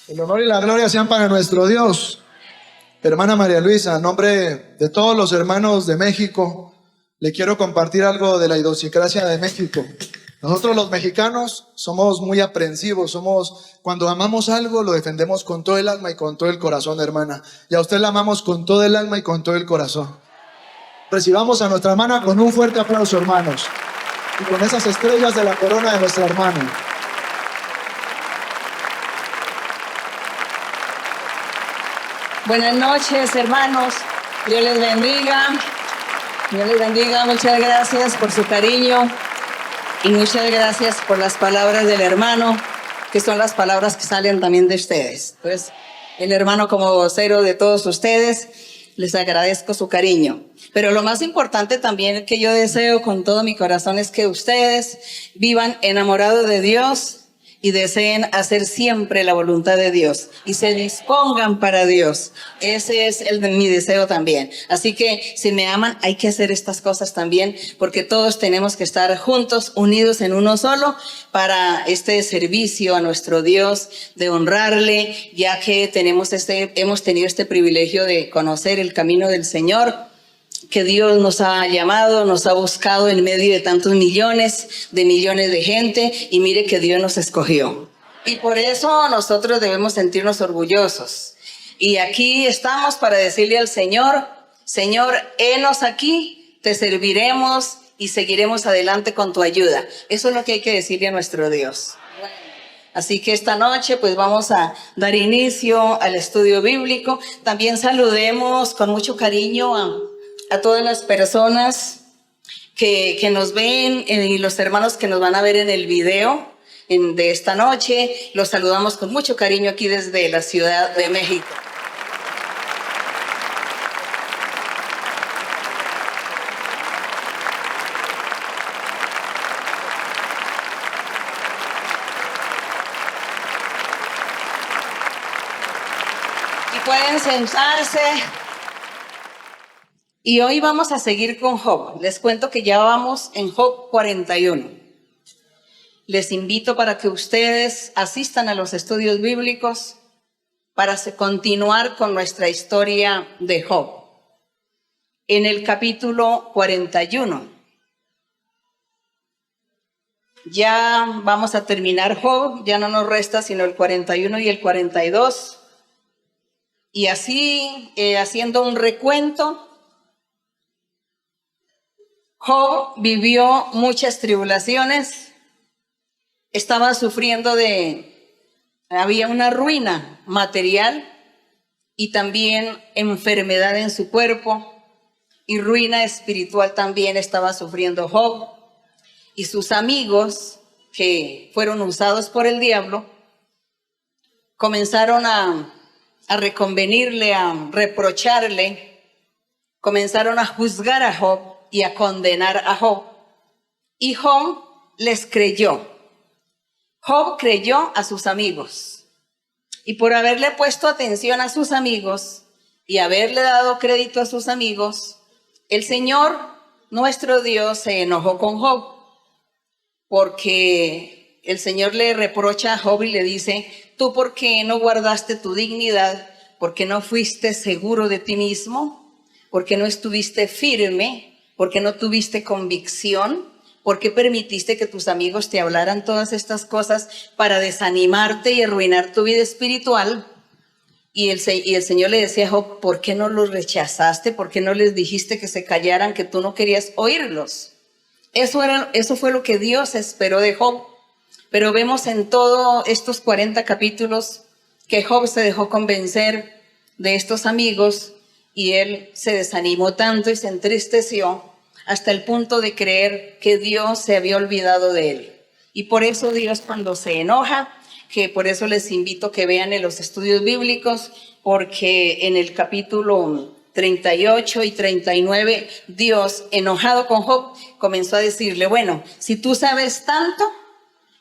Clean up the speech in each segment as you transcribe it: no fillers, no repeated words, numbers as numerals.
El honor y la gloria sean para nuestro Dios. Hermana María Luisa, en nombre de todos los hermanos de México, le quiero compartir algo de la idiosincrasia de México. Nosotros los mexicanos somos muy aprensivos, cuando amamos algo lo defendemos con todo el alma y con todo el corazón, hermana. Y a usted la amamos con todo el alma y con todo el corazón. Recibamos a nuestra hermana con un fuerte aplauso, hermanos. Y con esas estrellas de la corona de nuestra hermana. Buenas noches, hermanos. Dios les bendiga. Dios les bendiga. Muchas gracias por su cariño y muchas gracias por las palabras del hermano, que son las palabras que salen también de ustedes. Entonces, el hermano como vocero de todos ustedes, les agradezco su cariño. Pero lo más importante también que yo deseo con todo mi corazón es que ustedes vivan enamorados de Dios y deseen hacer siempre la voluntad de Dios y se dispongan para Dios. Ese es mi deseo también. Así que si me aman, hay que hacer estas cosas también, porque todos tenemos que estar juntos, unidos en uno solo, para este servicio a nuestro Dios, de honrarle, ya que hemos tenido este privilegio de conocer el camino del Señor, que Dios nos ha llamado, nos ha buscado en medio de tantos millones de gente, y mire que Dios nos escogió. Y por eso nosotros debemos sentirnos orgullosos. Y aquí estamos para decirle al Señor: Señor, henos aquí, te serviremos y seguiremos adelante con tu ayuda. Eso es lo que hay que decirle a nuestro Dios. Así que esta noche pues vamos a dar inicio al estudio bíblico. También saludemos con mucho cariño a todas las personas que nos ven y los hermanos que nos van a ver en el video de esta noche. Los saludamos con mucho cariño aquí desde la Ciudad de México. Y pueden sentarse. Y hoy vamos a seguir con Job. Les cuento que ya vamos en Job 41. Les invito para que ustedes asistan a los estudios bíblicos para continuar con nuestra historia de Job. En el capítulo 41. Ya vamos a terminar Job, ya no nos resta sino el 41 y el 42. Y así, haciendo un recuento, Job vivió muchas tribulaciones, estaba sufriendo había una ruina material y también enfermedad en su cuerpo, y ruina espiritual también estaba sufriendo Job. Y sus amigos, que fueron usados por el diablo, comenzaron a reconvenirle, a reprocharle, comenzaron a juzgar a Job y a condenar a Job. Y Job les creyó. Job creyó a sus amigos. Y por haberle puesto atención a sus amigos y haberle dado crédito a sus amigos, el Señor, nuestro Dios, se enojó con Job. Porque el Señor le reprocha a Job y le dice: ¿tú por qué no guardaste tu dignidad? ¿Por qué no fuiste seguro de ti mismo? ¿Por qué no estuviste firme? ¿Por qué no tuviste convicción? ¿Por qué permitiste que tus amigos te hablaran todas estas cosas para desanimarte y arruinar tu vida espiritual? Y el Señor le decía a Job: ¿por qué no los rechazaste? ¿Por qué no les dijiste que se callaran, que tú no querías oírlos? Eso fue lo que Dios esperó de Job. Pero vemos en todos estos 40 capítulos que Job se dejó convencer de estos amigos, y él se desanimó tanto y se entristeció hasta el punto de creer que Dios se había olvidado de él. Y por eso Dios, cuando se enoja, que por eso les invito que vean en los estudios bíblicos, porque en el capítulo 38 y 39, Dios, enojado con Job, comenzó a decirle: bueno, si tú sabes tanto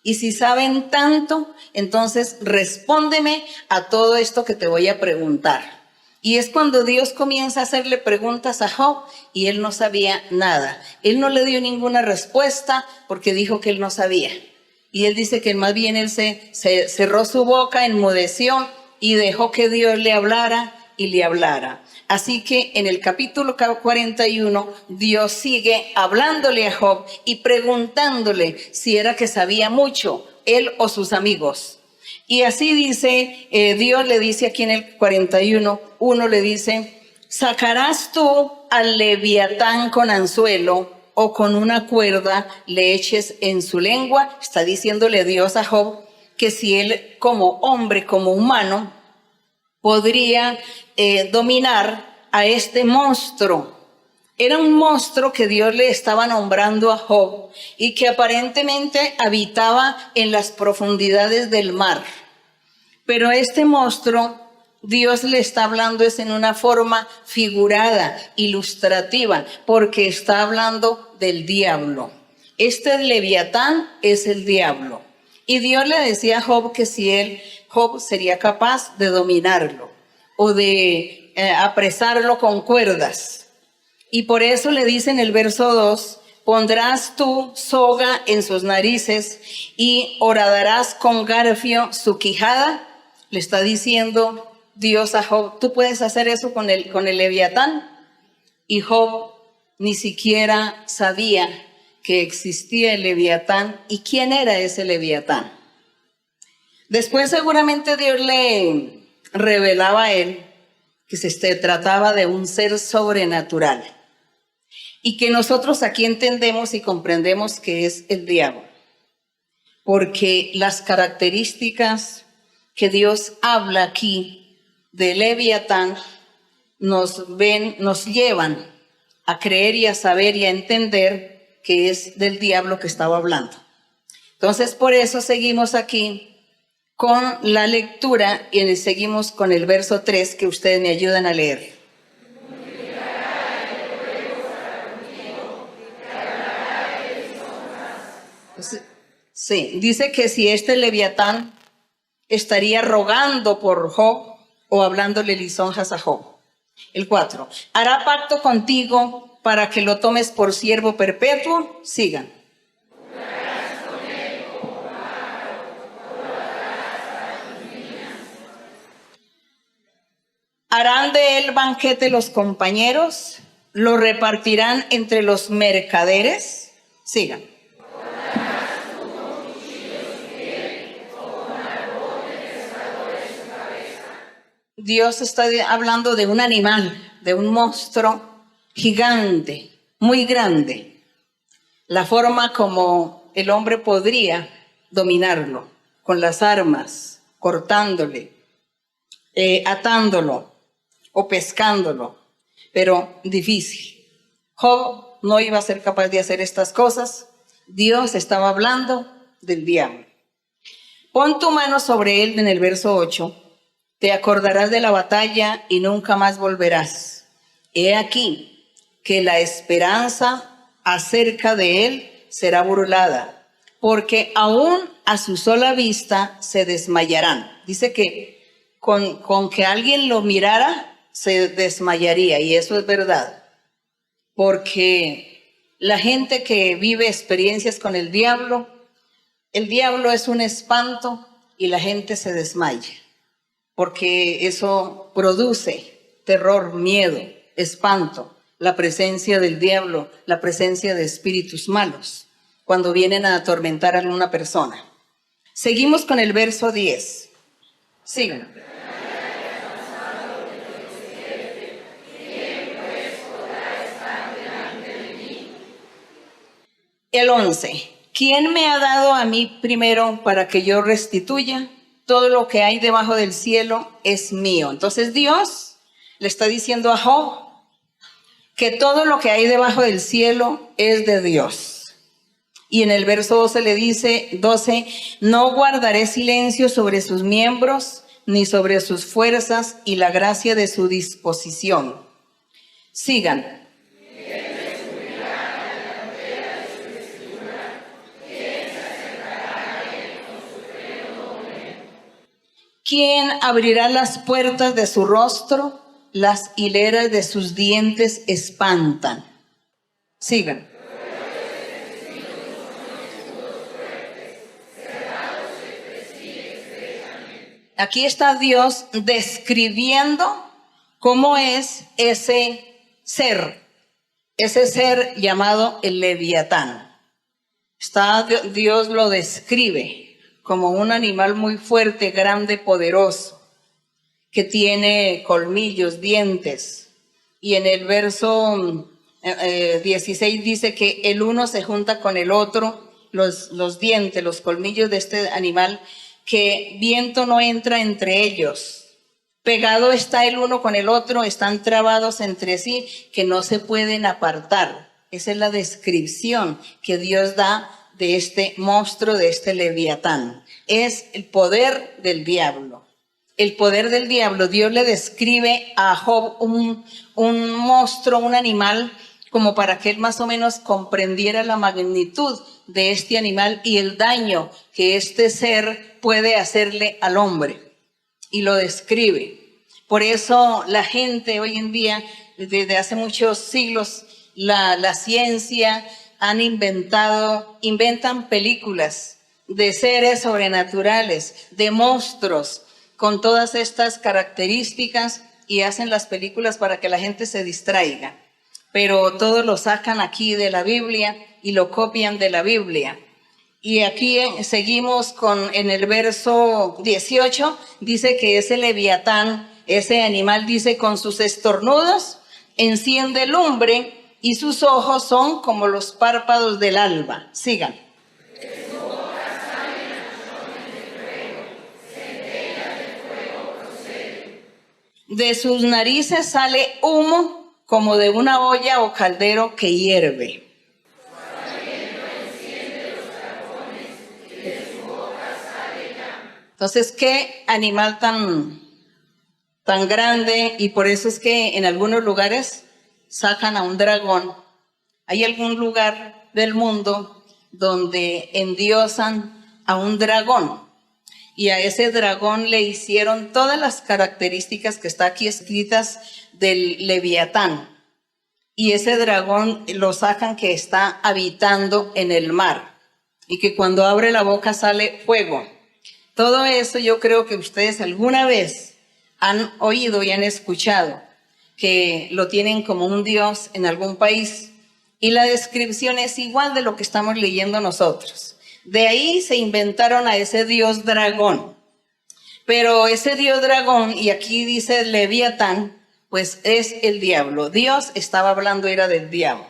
y si saben tanto, entonces respóndeme a todo esto que te voy a preguntar. Y es cuando Dios comienza a hacerle preguntas a Job y él no sabía nada. Él no le dio ninguna respuesta porque dijo que él no sabía. Y él dice que más bien él se cerró su boca, enmudeció y dejó que Dios le hablara y le hablara. Así que en el capítulo 41, Dios sigue hablándole a Job y preguntándole si era que sabía mucho, él o sus amigos. Y así dice, Dios le dice aquí en el 41, uno le dice: ¿sacarás tú al leviatán con anzuelo o con una cuerda le eches en su lengua? Está diciéndole Dios a Job que si él como hombre, como humano, podría dominar a este monstruo. Era un monstruo que Dios le estaba nombrando a Job y que aparentemente habitaba en las profundidades del mar. Pero este monstruo, Dios le está hablando es en una forma figurada, ilustrativa, porque está hablando del diablo. Este leviatán es el diablo. Y Dios le decía a Job que si Job sería capaz de dominarlo o de apresarlo con cuerdas. Y por eso le dice en el verso 2, pondrás tú soga en sus narices y horadarás con garfio su quijada. Le está diciendo Dios a Job, ¿tú puedes hacer eso con el leviatán? Y Job ni siquiera sabía que existía el leviatán y quién era ese leviatán. Después seguramente Dios le revelaba a él que se trataba de un ser sobrenatural y que nosotros aquí entendemos y comprendemos que es el diablo, porque las características que Dios habla aquí de Leviatán nos llevan a creer y a saber y a entender que es del diablo que estaba hablando. Entonces, por eso seguimos aquí con la lectura y seguimos con el verso 3 que ustedes me ayudan a leer. Sí, dice que si este leviatán estaría rogando por Job o hablándole lisonjas a Job. El 4, hará pacto contigo para que lo tomes por siervo perpetuo. Sigan. Harán de él banquete los compañeros, lo repartirán entre los mercaderes. Sigan. Dios está hablando de un animal, de un monstruo gigante, muy grande. La forma como el hombre podría dominarlo, con las armas, cortándole, atándolo o pescándolo, pero difícil. Job no iba a ser capaz de hacer estas cosas. Dios estaba hablando del diablo. Pon tu mano sobre él en el verso 8. Te acordarás de la batalla y nunca más volverás. He aquí que la esperanza acerca de él será burlada, porque aún a su sola vista se desmayarán. Dice que con que alguien lo mirara se desmayaría, y eso es verdad, porque la gente que vive experiencias con el diablo es un espanto y la gente se desmaya, porque eso produce terror, miedo, espanto, la presencia del diablo, la presencia de espíritus malos, cuando vienen a atormentar a alguna persona. Seguimos con el verso 10. Sigan. El 11. ¿Quién me ha dado a mí primero para que yo restituya? Todo lo que hay debajo del cielo es mío. Entonces Dios le está diciendo a Job que todo lo que hay debajo del cielo es de Dios. Y en el verso 12 le dice, 12, no guardaré silencio sobre sus miembros, ni sobre sus fuerzas y la gracia de su disposición. Sigan. ¿Quién abrirá las puertas de su rostro? Las hileras de sus dientes espantan. Sigan. aquí está Dios describiendo cómo es ese ser llamado el Leviatán. Dios lo describe como un animal muy fuerte, grande, poderoso, que tiene colmillos, dientes. Y en el verso 16 dice que el uno se junta con el otro, los dientes, los colmillos de este animal, que viento no entra entre ellos. Pegado está el uno con el otro, están trabados entre sí, que no se pueden apartar. Esa es la descripción que Dios da de este monstruo, de este Leviatán. Es el poder del diablo. El poder del diablo. Dios le describe a Job un monstruo, un animal, como para que él más o menos comprendiera la magnitud de este animal y el daño que este ser puede hacerle al hombre. Y lo describe. Por eso la gente hoy en día, desde hace muchos siglos, la ciencia inventan películas de seres sobrenaturales, de monstruos con todas estas características y hacen las películas para que la gente se distraiga. Pero todo lo sacan aquí de la Biblia y lo copian de la Biblia. Y aquí seguimos en el verso 18, dice que ese Leviatán, ese animal, dice, con sus estornudos enciende lumbre y sus ojos son como los párpados del alba. Sigan. De sus narices sale humo como de una olla o caldero que hierve. Entonces, qué animal tan grande, y por eso es que en algunos lugares sacan a un dragón. Hay algún lugar del mundo donde endiosan a un dragón, y a ese dragón le hicieron todas las características que está aquí escritas del Leviatán. Y ese dragón lo sacan que está habitando en el mar, y que cuando abre la boca sale fuego. Todo eso yo creo que ustedes alguna vez han oído y han escuchado, que lo tienen como un dios en algún país, y la descripción es igual de lo que estamos leyendo nosotros. De ahí se inventaron a ese dios dragón. Pero ese dios dragón, y aquí dice Leviatán, pues es el diablo. Dios estaba hablando, era del diablo.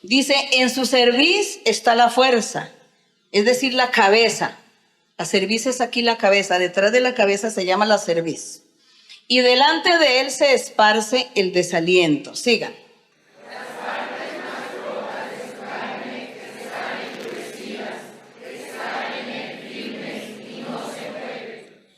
Dice, en su cerviz está la fuerza, es decir, la cabeza. La cerviz es aquí la cabeza, detrás de la cabeza se llama la cerviz. Y delante de él se esparce el desaliento. Sigan.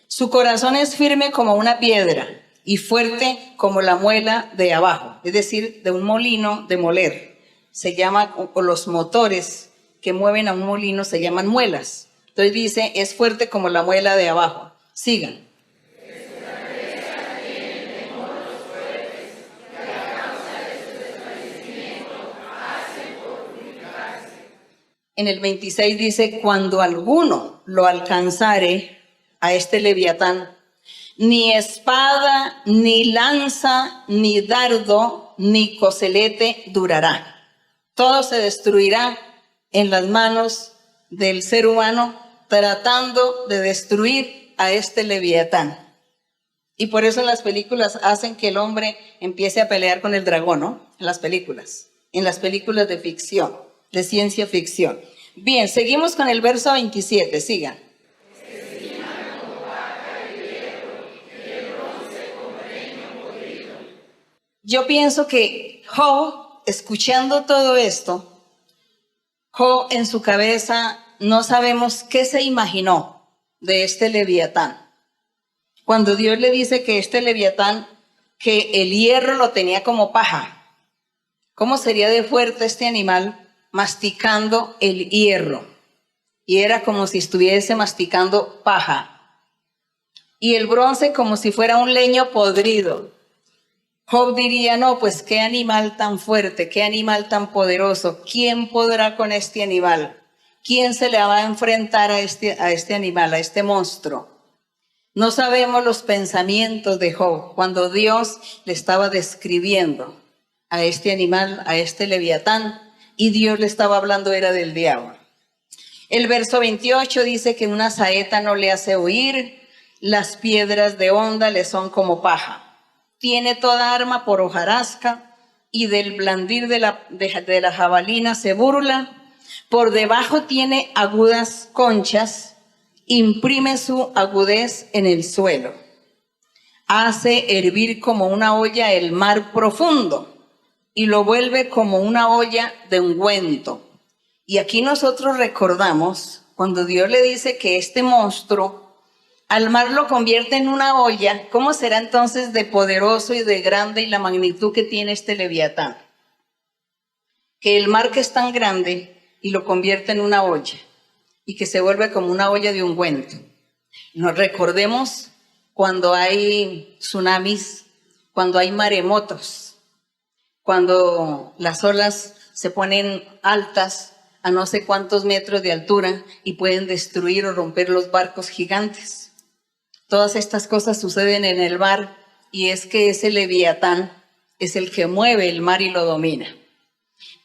Su corazón es firme como una piedra y fuerte como la muela de abajo, es decir, de un molino de moler. Se llama, o los motores que mueven a un molino se llaman muelas. Entonces dice, es fuerte como la muela de abajo. Sigan. En el 26 dice, cuando alguno lo alcanzare a este Leviatán, ni espada, ni lanza, ni dardo, ni coselete durará. Todo se destruirá en las manos del ser humano tratando de destruir a este Leviatán. Y por eso las películas hacen que el hombre empiece a pelear con el dragón, ¿no? En las películas de ficción, de ciencia ficción. Bien, seguimos con el verso 27, sigan. Yo pienso que Job, escuchando todo esto, Job en su cabeza no sabemos qué se imaginó de este Leviatán. Cuando Dios le dice que este Leviatán, que el hierro lo tenía como paja, ¿cómo sería de fuerte este animal masticando el hierro? Y era como si estuviese masticando paja. Y el bronce como si fuera un leño podrido. Job diría, no, pues qué animal tan fuerte, qué animal tan poderoso. ¿Quién podrá con este animal? ¿Quién se le va a enfrentar a este animal, a este monstruo? No sabemos los pensamientos de Job cuando Dios le estaba describiendo a este animal, a este leviatán, y Dios le estaba hablando era del diablo. El verso 28 dice que una saeta no le hace huir, las piedras de honda le son como paja. Tiene toda arma por hojarasca y del blandir de la jabalina se burla. Por debajo tiene agudas conchas, imprime su agudez en el suelo. Hace hervir como una olla el mar profundo y lo vuelve como una olla de ungüento. Y aquí nosotros recordamos cuando Dios le dice que este monstruo al mar lo convierte en una olla, ¿cómo será entonces de poderoso y de grande y la magnitud que tiene este leviatán? Que el mar que es tan grande y lo convierte en una olla y que se vuelve como una olla de ungüento. Nos recordemos cuando hay tsunamis, cuando hay maremotos, cuando las olas se ponen altas a no sé cuántos metros de altura y pueden destruir o romper los barcos gigantes. Todas estas cosas suceden en el mar y es que ese leviatán es el que mueve el mar y lo domina.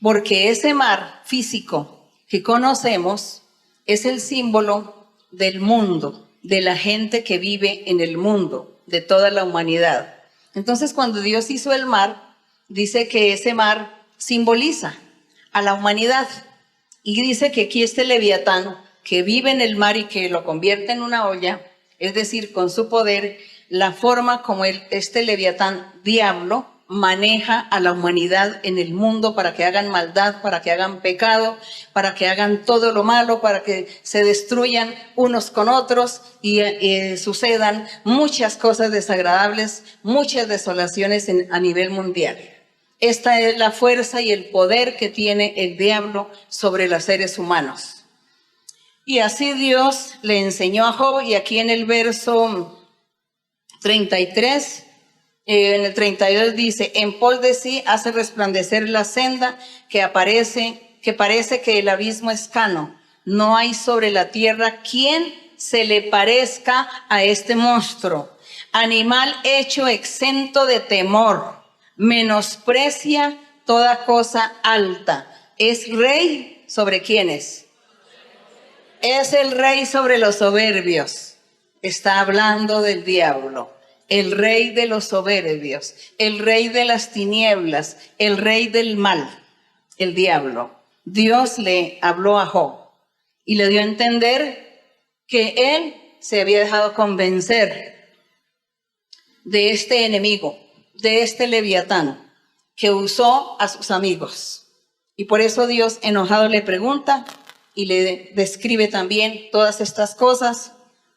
Porque ese mar físico que conocemos es el símbolo del mundo, de la gente que vive en el mundo, de toda la humanidad. Entonces, cuando Dios hizo el mar, dice que ese mar simboliza a la humanidad. Y dice que aquí este leviatán que vive en el mar y que lo convierte en una olla, es decir, con su poder, la forma como este leviatán diablo maneja a la humanidad en el mundo para que hagan maldad, para que hagan pecado, para que hagan todo lo malo, para que se destruyan unos con otros y sucedan muchas cosas desagradables, muchas desolaciones a nivel mundial. Esta es la fuerza y el poder que tiene el diablo sobre los seres humanos. Y así Dios le enseñó a Job, y aquí en el verso 33, en el 32 dice, en pos de sí hace resplandecer la senda que parece que el abismo es cano. No hay sobre la tierra quien se le parezca a este monstruo. Animal hecho exento de temor, menosprecia toda cosa alta. Es rey sobre quienes. Es el rey sobre los soberbios. Está hablando del diablo. El rey de los soberbios, el rey de las tinieblas, el rey del mal, el diablo. Dios le habló a Job y le dio a entender que él se había dejado convencer de este enemigo, de este leviatán que usó a sus amigos. Y por eso Dios, enojado, le pregunta y le describe también todas estas cosas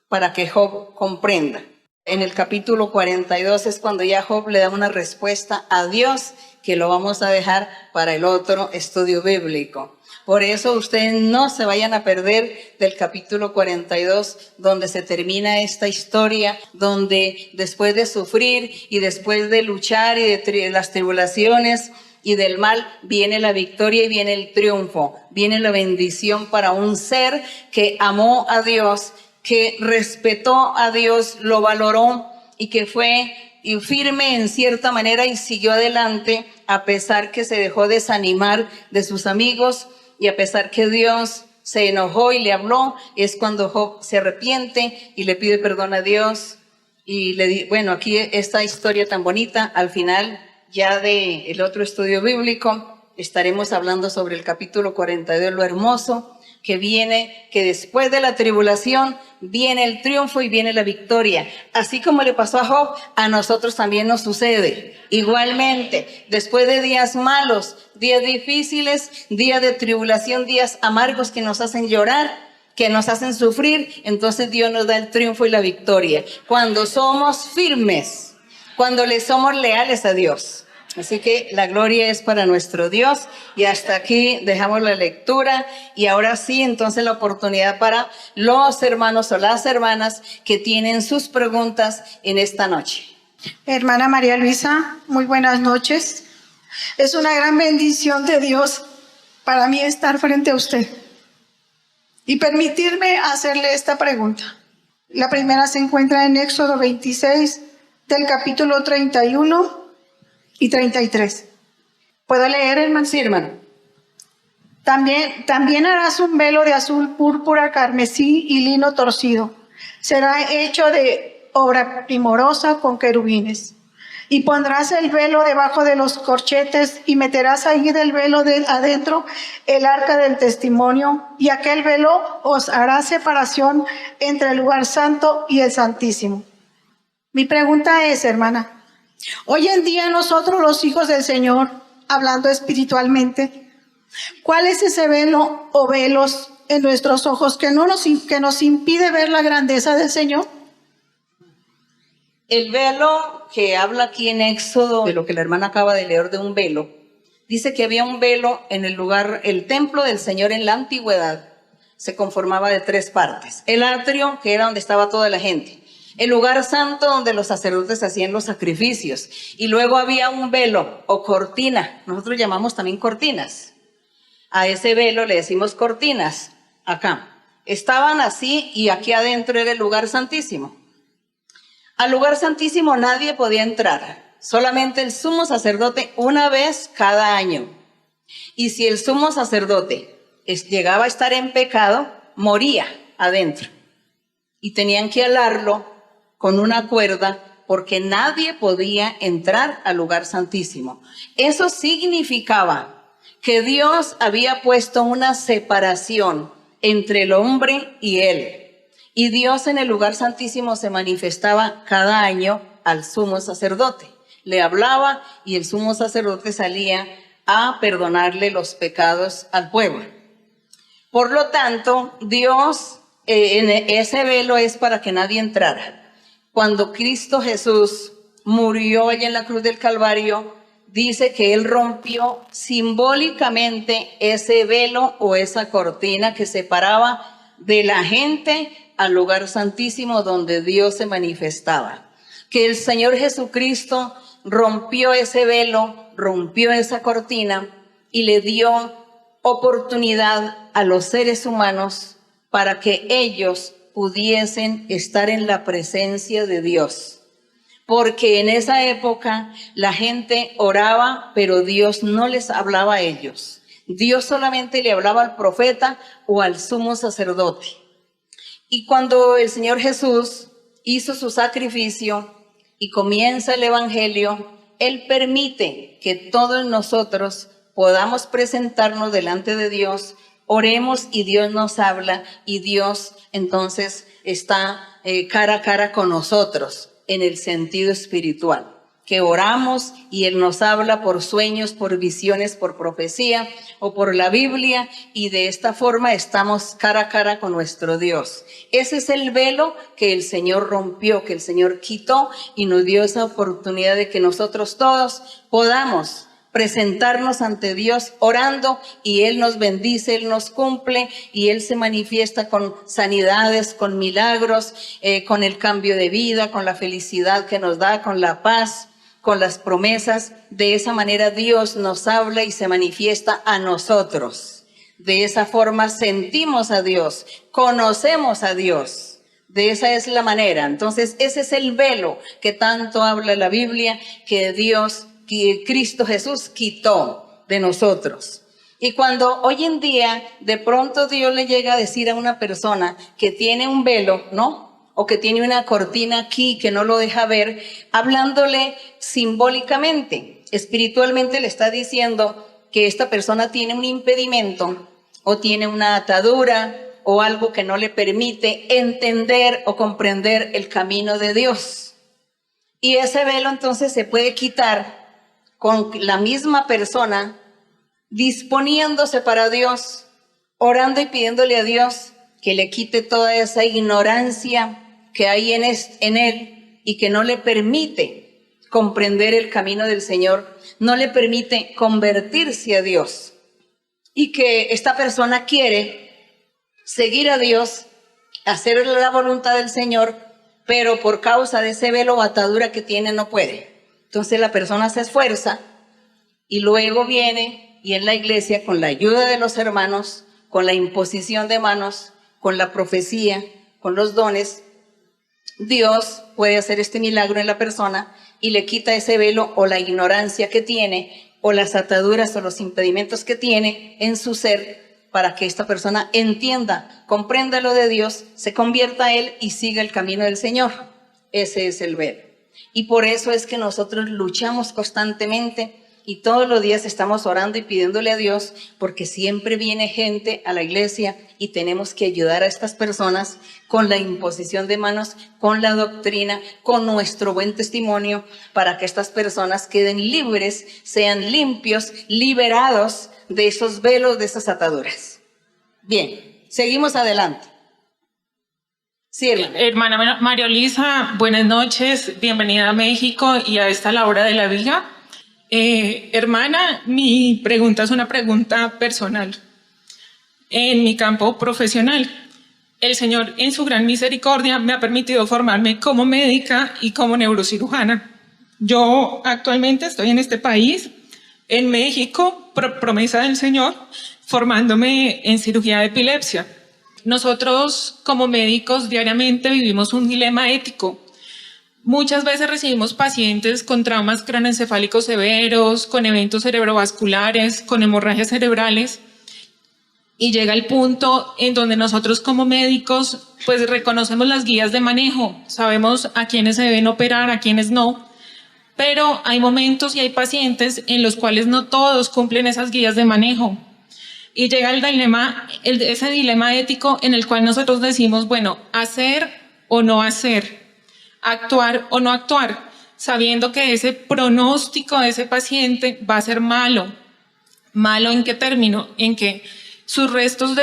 para que Job comprenda. En el capítulo 42 es cuando ya Job le da una respuesta a Dios, que lo vamos a dejar para el otro estudio bíblico. Por eso ustedes no se vayan a perder del capítulo 42, donde se termina esta historia, donde después de sufrir y después de luchar y de las tribulaciones y del mal, viene la victoria y viene el triunfo, viene la bendición para un ser que amó a Dios, que respetó a Dios, lo valoró y que fue firme en cierta manera y siguió adelante a pesar que se dejó desanimar de sus amigos y a pesar que Dios se enojó y le habló. Es cuando Job se arrepiente y le pide perdón a Dios y bueno, aquí esta historia tan bonita. Al final ya del otro estudio bíblico estaremos hablando sobre el capítulo 42, lo hermoso que viene, que después de la tribulación viene el triunfo y viene la victoria. Así como le pasó a Job, a nosotros también nos sucede. Igualmente, después de días malos, días difíciles, días de tribulación, días amargos que nos hacen llorar, que nos hacen sufrir, entonces Dios nos da el triunfo y la victoria. Cuando somos firmes, cuando le somos leales a Dios. Así que la gloria es para nuestro Dios. Y hasta aquí dejamos la lectura. Y ahora sí, entonces la oportunidad para los hermanos o las hermanas que tienen sus preguntas en esta noche. Hermana María Luisa, muy buenas noches. Es una gran bendición de Dios para mí estar frente a usted y permitirme hacerle esta pregunta. La primera se encuentra en Éxodo 26, del capítulo 31 y 33. ¿Puedo leer, hermano? Sí, hermano. También harás un velo de azul, púrpura, carmesí y lino torcido. Será hecho de obra primorosa con querubines. Y pondrás el velo debajo de los corchetes y meterás ahí del velo de adentro el arca del testimonio, y aquel velo os hará separación entre el lugar santo y el santísimo. Mi pregunta es, hermana, hoy en día nosotros los hijos del Señor, hablando espiritualmente, ¿cuál es ese velo o velos en nuestros ojos que nos impide ver la grandeza del Señor? El velo que habla aquí en Éxodo, de lo que la hermana acaba de leer de un velo, dice que había un velo en el lugar, el templo del Señor en la antigüedad, se conformaba de 3 partes. El atrio, que era donde estaba toda la gente. El lugar santo, donde los sacerdotes hacían los sacrificios. Y luego había un velo o cortina, nosotros llamamos también cortinas. A ese velo le decimos cortinas, acá. Estaban así y aquí adentro era el lugar santísimo. Al lugar santísimo nadie podía entrar, solamente el sumo sacerdote una vez cada año. Y si el sumo sacerdote llegaba a estar en pecado, moría adentro. Y tenían que alarlo con una cuerda porque nadie podía entrar al lugar santísimo. Eso significaba que Dios había puesto una separación entre el hombre y él. Y Dios en el lugar santísimo se manifestaba cada año al sumo sacerdote. Le hablaba y el sumo sacerdote salía a perdonarle los pecados al pueblo. Por lo tanto, Dios, en ese velo es para que nadie entrara. Cuando Cristo Jesús murió allá en la cruz del Calvario, dice que Él rompió simbólicamente ese velo o esa cortina que separaba de la gente al lugar santísimo donde Dios se manifestaba. Que el Señor Jesucristo rompió ese velo, rompió esa cortina y le dio oportunidad a los seres humanos para que ellos pudiesen estar en la presencia de Dios. Porque en esa época la gente oraba, pero Dios no les hablaba a ellos. Dios solamente le hablaba al profeta o al sumo sacerdote. Y cuando el Señor Jesús hizo su sacrificio y comienza el Evangelio, Él permite que todos nosotros podamos presentarnos delante de Dios, oremos y Dios nos habla y Dios entonces está cara a cara con nosotros en el sentido espiritual. Que oramos y Él nos habla por sueños, por visiones, por profecía o por la Biblia, y de esta forma estamos cara a cara con nuestro Dios. Ese es el velo que el Señor rompió, que el Señor quitó y nos dio esa oportunidad de que nosotros todos podamos presentarnos ante Dios orando y Él nos bendice, Él nos cumple y Él se manifiesta con sanidades, con milagros, con el cambio de vida, con la felicidad que nos da, con la paz, con las promesas. De esa manera Dios nos habla y se manifiesta a nosotros. De esa forma sentimos a Dios, conocemos a Dios. De esa es la manera. Entonces ese es el velo que tanto habla la Biblia, que Dios, que Cristo Jesús quitó de nosotros. Y cuando hoy en día de pronto Dios le llega a decir a una persona que tiene un velo, ¿no?, o que tiene una cortina aquí que no lo deja ver, hablándole simbólicamente, espiritualmente le está diciendo que esta persona tiene un impedimento o tiene una atadura o algo que no le permite entender o comprender el camino de Dios. Y ese velo entonces se puede quitar con la misma persona disponiéndose para Dios, orando y pidiéndole a Dios que le quite toda esa ignorancia que hay en él y que no le permite comprender el camino del Señor, no le permite convertirse a Dios. Y que esta persona quiere seguir a Dios, hacer la voluntad del Señor, pero por causa de ese velo o atadura que tiene no puede. Entonces la persona se esfuerza y luego viene y en la iglesia, con la ayuda de los hermanos, con la imposición de manos, con la profecía, con los dones, Dios puede hacer este milagro en la persona y le quita ese velo o la ignorancia que tiene o las ataduras o los impedimentos que tiene en su ser para que esta persona entienda, comprenda lo de Dios, se convierta a Él y siga el camino del Señor. Ese es el velo. Y por eso es que nosotros luchamos constantemente y todos los días estamos orando y pidiéndole a Dios, porque siempre viene gente a la iglesia y tenemos que ayudar a estas personas con la imposición de manos, con la doctrina, con nuestro buen testimonio, para que estas personas queden libres, sean limpios, liberados de esos velos, de esas ataduras. Bien, seguimos adelante. Sí, hermana María Luisa, buenas noches, bienvenida a México y a esta la hora de la viga. Hermana, mi pregunta es una pregunta personal. En mi campo profesional, el Señor en su gran misericordia me ha permitido formarme como médica y como neurocirujana. Yo actualmente estoy en este país, en México, por promesa del Señor, formándome en cirugía de epilepsia. Nosotros como médicos diariamente vivimos un dilema ético. Muchas veces recibimos pacientes con traumas craneoencefálicos severos, con eventos cerebrovasculares, con hemorragias cerebrales, y llega el punto en donde nosotros como médicos pues reconocemos las guías de manejo, sabemos a quiénes se deben operar, a quiénes no, pero hay momentos y hay pacientes en los cuales no todos cumplen esas guías de manejo. Y llega el dilema, ese dilema ético en el cual nosotros decimos, bueno, hacer o no hacer, actuar o no actuar, sabiendo que ese pronóstico de ese paciente va a ser malo. ¿Malo en qué término? En que sus restos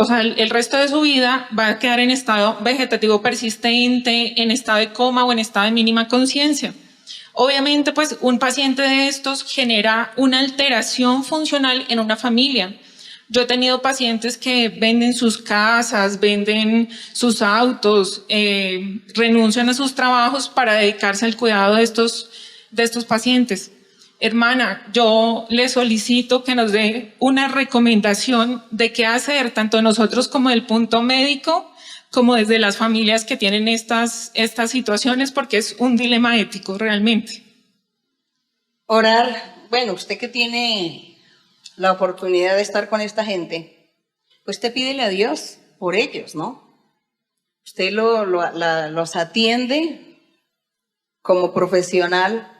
el resto de su vida va a quedar en estado vegetativo persistente, en estado de coma o en estado de mínima conciencia. Obviamente, pues un paciente de estos genera una alteración funcional en una familia. Yo he tenido pacientes que venden sus casas, venden sus autos, renuncian a sus trabajos para dedicarse al cuidado de estos pacientes. Hermana, yo le solicito que nos dé una recomendación de qué hacer, tanto nosotros como del punto médico, como desde las familias que tienen estas situaciones, porque es un dilema ético realmente. Orar, bueno, usted que tiene la oportunidad de estar con esta gente, pues te pídele a Dios por ellos, ¿no? Usted los atiende como profesional,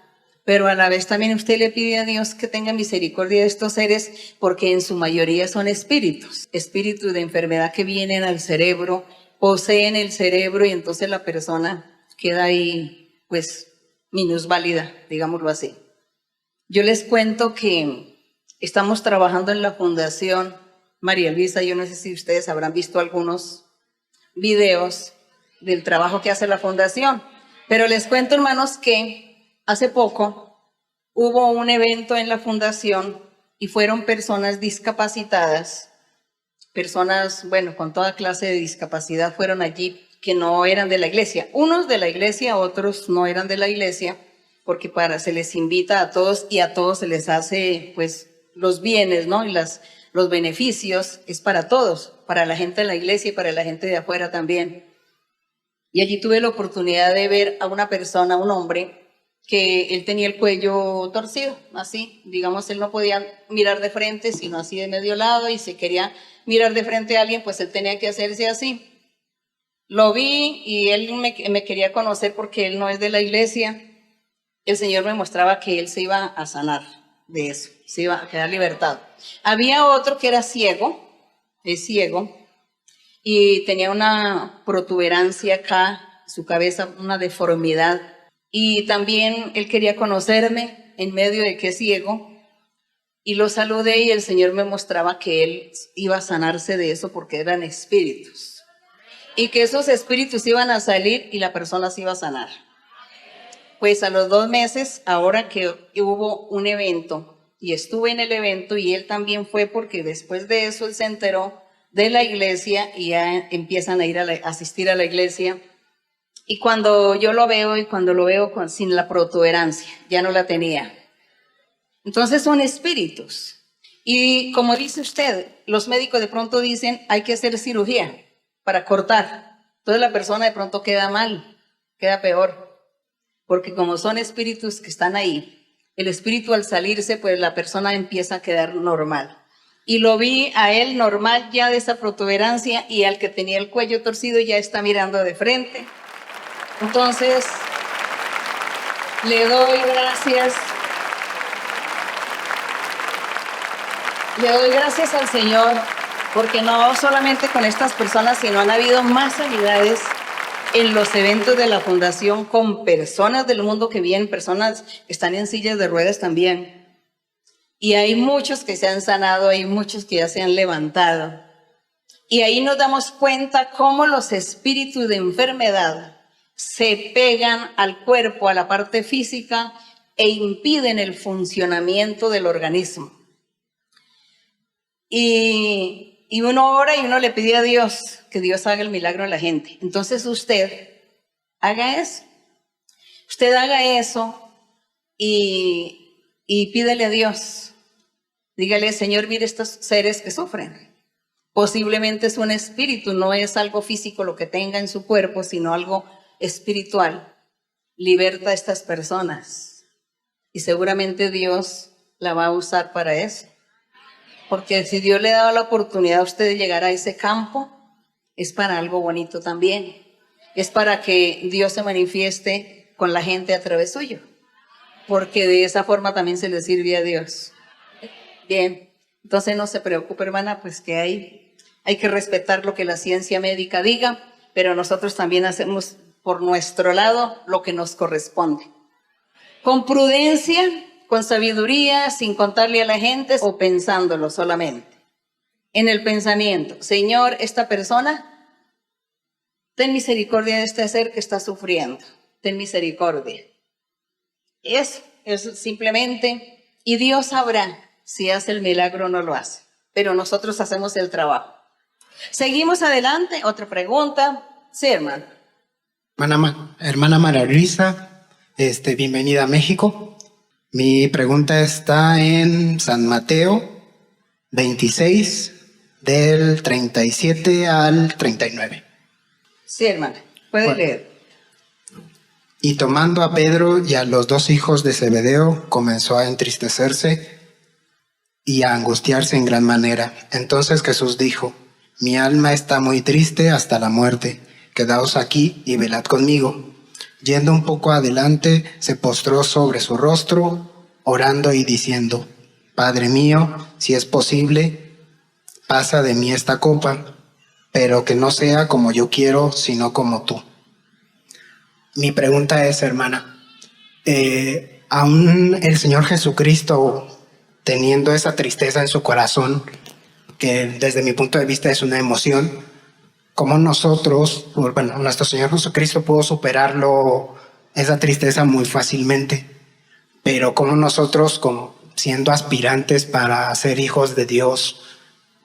pero a la vez también usted le pide a Dios que tenga misericordia de estos seres, porque en su mayoría son espíritus de enfermedad que vienen al cerebro, poseen el cerebro y entonces la persona queda ahí, pues, minusválida, digámoslo así. Yo les cuento que estamos trabajando en la Fundación María Luisa. Yo no sé si ustedes habrán visto algunos videos del trabajo que hace la Fundación, pero les cuento, hermanos, que hace poco hubo un evento en la Fundación y fueron personas discapacitadas, personas, bueno, con toda clase de discapacidad fueron allí, que no eran de la iglesia. Unos de la iglesia, otros no eran de la iglesia, porque se les invita a todos y a todos se les hace, pues, los bienes, ¿no? Y los beneficios es para todos, para la gente de la iglesia y para la gente de afuera también. Y allí tuve la oportunidad de ver a una persona, un hombre, que él tenía el cuello torcido, así, digamos, él no podía mirar de frente, sino así de medio lado, y si quería mirar de frente a alguien, pues él tenía que hacerse así. Lo vi y él me quería conocer porque él no es de la iglesia. El Señor me mostraba que él se iba a sanar de eso, se iba a quedar libertado. Había otro que era ciego, es ciego, y tenía una protuberancia acá, su cabeza, una deformidad, y también él quería conocerme en medio de que es ciego, y lo saludé y el Señor me mostraba que él iba a sanarse de eso porque eran espíritus, y que esos espíritus iban a salir y la persona se iba a sanar. Pues a los 2 meses, ahora que hubo un evento, y estuve en el evento, y él también fue, porque después de eso él se enteró de la iglesia y ya empiezan a ir a asistir a la iglesia. Y cuando yo lo veo, sin la protuberancia, ya no la tenía. Entonces son espíritus. Y como dice usted, los médicos de pronto dicen, hay que hacer cirugía para cortar. Entonces la persona de pronto queda mal. queda peor, porque como son espíritus que están ahí, el espíritu al salirse, pues la persona empieza a quedar normal. Y lo vi a él normal ya de esa protuberancia, y al que tenía el cuello torcido ya está mirando de frente. Entonces, le doy gracias. Le doy gracias al Señor, porque no solamente con estas personas, sino han habido más sanidades en los eventos de la fundación con personas del mundo que vienen, personas que están en sillas de ruedas también. Y hay muchos que se han sanado, hay muchos que ya se han levantado. Y ahí nos damos cuenta cómo los espíritus de enfermedad se pegan al cuerpo, a la parte física, e impiden el funcionamiento del organismo. Y uno ora y uno le pide a Dios que Dios haga el milagro en la gente. Entonces usted haga eso. Usted haga eso y pídele a Dios. Dígale, Señor, mire estos seres que sufren. Posiblemente es un espíritu, no es algo físico lo que tenga en su cuerpo, sino algo espiritual. Liberta a estas personas. Y seguramente Dios la va a usar para eso. Porque si Dios le ha dado la oportunidad a usted de llegar a ese campo, es para algo bonito también. Es para que Dios se manifieste con la gente a través suyo. Porque de esa forma también se le sirve a Dios. Bien, entonces no se preocupe, hermana, pues que hay que respetar lo que la ciencia médica diga, pero nosotros también hacemos por nuestro lado lo que nos corresponde. Con prudencia, con sabiduría, sin contarle a la gente o pensándolo solamente. En el pensamiento, Señor, esta persona, ten misericordia de este ser que está sufriendo. Ten misericordia. Eso es simplemente, y Dios sabrá si hace el milagro o no lo hace. Pero nosotros hacemos el trabajo. Seguimos adelante. Otra pregunta. Sí, hermano. Hermana María Luisa, bienvenida a México. Mi pregunta está en San Mateo 26, del 37 al 39. Sí, hermana, puede leer. Y tomando a Pedro y a los dos hijos de Zebedeo, comenzó a entristecerse y a angustiarse en gran manera. Entonces Jesús dijo, mi alma está muy triste hasta la muerte. Quedaos aquí y velad conmigo. Yendo un poco adelante, se postró sobre su rostro, orando y diciendo, Padre mío, si es posible, pasa de mí esta copa, pero que no sea como yo quiero, sino como tú. Mi pregunta es, hermana, aún el Señor Jesucristo, teniendo esa tristeza en su corazón, que desde mi punto de vista es una emoción, ¿cómo nosotros, nuestro Señor Jesucristo pudo superarlo, esa tristeza muy fácilmente? Pero ¿cómo nosotros, como siendo aspirantes para ser hijos de Dios,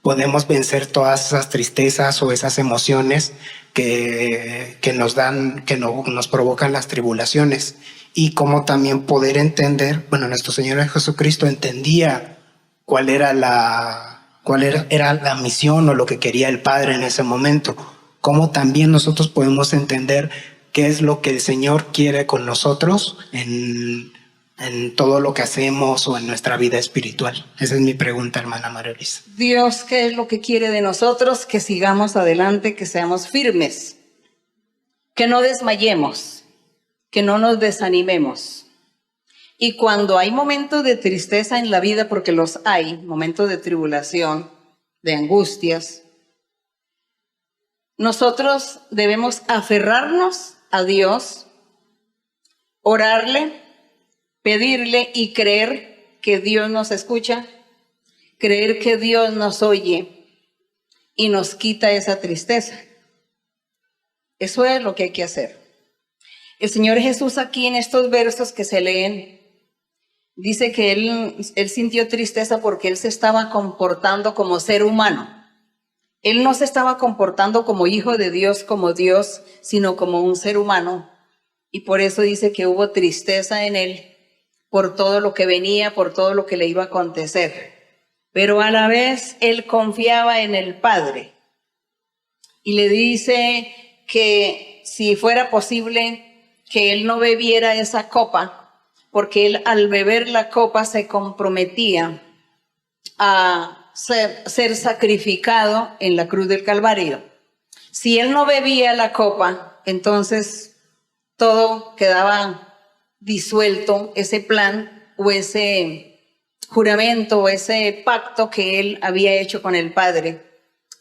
podemos vencer todas esas tristezas o esas emociones que nos provocan las tribulaciones? Y cómo también poder entender, nuestro Señor Jesucristo entendía cuál era la misión o lo que quería el Padre en ese momento. Cómo también nosotros podemos entender qué es lo que el Señor quiere con nosotros en todo lo que hacemos o en nuestra vida espiritual. Esa es mi pregunta, hermana María Luisa. Dios, ¿qué es lo que quiere de nosotros? Que sigamos adelante, que seamos firmes, que no desmayemos, que no nos desanimemos. Y cuando hay momentos de tristeza en la vida, porque los hay, momentos de tribulación, de angustias, nosotros debemos aferrarnos a Dios, orarle, pedirle y creer que Dios nos escucha, creer que Dios nos oye y nos quita esa tristeza. Eso es lo que hay que hacer. El Señor Jesús aquí en estos versos que se leen, dice que él sintió tristeza porque él se estaba comportando como ser humano. Él no se estaba comportando como hijo de Dios, como Dios, sino como un ser humano. Y por eso dice que hubo tristeza en él por todo lo que venía, por todo lo que le iba a acontecer. Pero a la vez él confiaba en el Padre. Y le dice que si fuera posible, que él no bebiera esa copa, porque él al beber la copa se comprometía a ser sacrificado en la cruz del Calvario. Si él no bebía la copa, entonces todo quedaba disuelto, ese plan o ese juramento o ese pacto que él había hecho con el Padre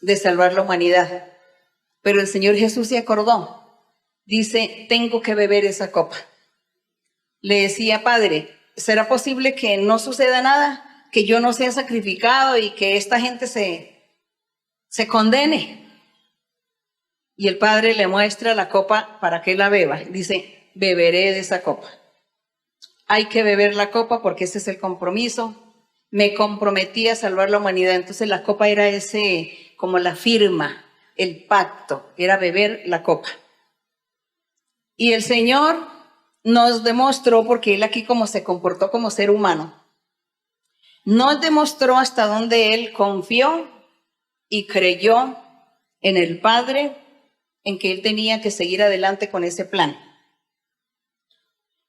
de salvar la humanidad. Pero el Señor Jesús se acordó. Dice, tengo que beber esa copa. Le decía, Padre, ¿será posible que no suceda nada? Que yo no sea sacrificado y que esta gente se condene. Y el Padre le muestra la copa para que la beba. Dice, beberé de esa copa. Hay que beber la copa porque ese es el compromiso. Me comprometí a salvar la humanidad. Entonces la copa era como la firma, el pacto, era beber la copa. Y el Señor nos demostró, porque Él aquí como se comportó como ser humano, nos demostró hasta dónde Él confió y creyó en el Padre, en que Él tenía que seguir adelante con ese plan.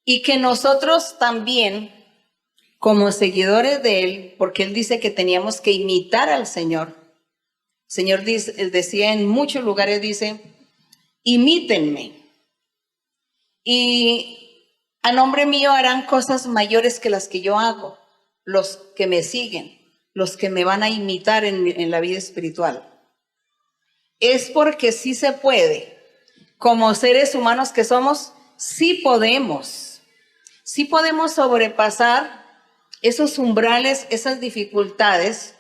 Y que nosotros también, como seguidores de Él, porque Él dice que teníamos que imitar al Señor. El Señor decía en muchos lugares, dice, imítenme. Y a nombre mío harán cosas mayores que las que yo hago, los que me siguen, los que me van a imitar en la vida espiritual. Es porque sí se puede. Como seres humanos que somos, sí podemos sobrepasar esos umbrales, esas dificultades,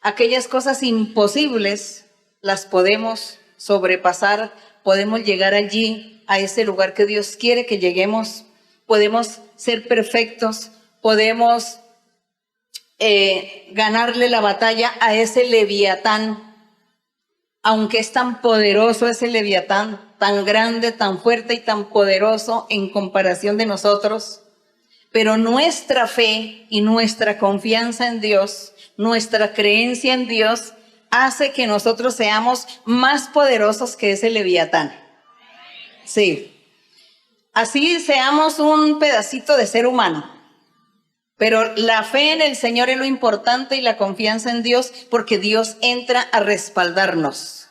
aquellas cosas imposibles, las podemos sobrepasar, podemos llegar allí, a ese lugar que Dios quiere que lleguemos, podemos ser perfectos, podemos ganarle la batalla a ese Leviatán, aunque es tan poderoso ese Leviatán, tan grande, tan fuerte y tan poderoso en comparación de nosotros, pero nuestra fe y nuestra confianza en Dios, nuestra creencia en Dios, hace que nosotros seamos más poderosos que ese Leviatán. Sí. Así seamos un pedacito de ser humano. Pero la fe en el Señor es lo importante y la confianza en Dios, porque Dios entra a respaldarnos.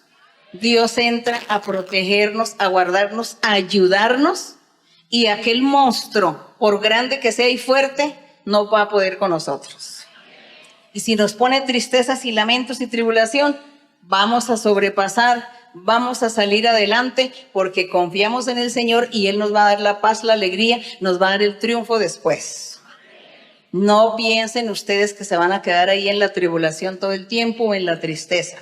Dios entra a protegernos, a guardarnos, a ayudarnos, y aquel monstruo, por grande que sea y fuerte, no va a poder con nosotros. Y si nos pone tristezas y lamentos y tribulación, vamos a sobrepasar, vamos a salir adelante, porque confiamos en el Señor y Él nos va a dar la paz, la alegría, nos va a dar el triunfo después. No piensen ustedes que se van a quedar ahí en la tribulación todo el tiempo o en la tristeza.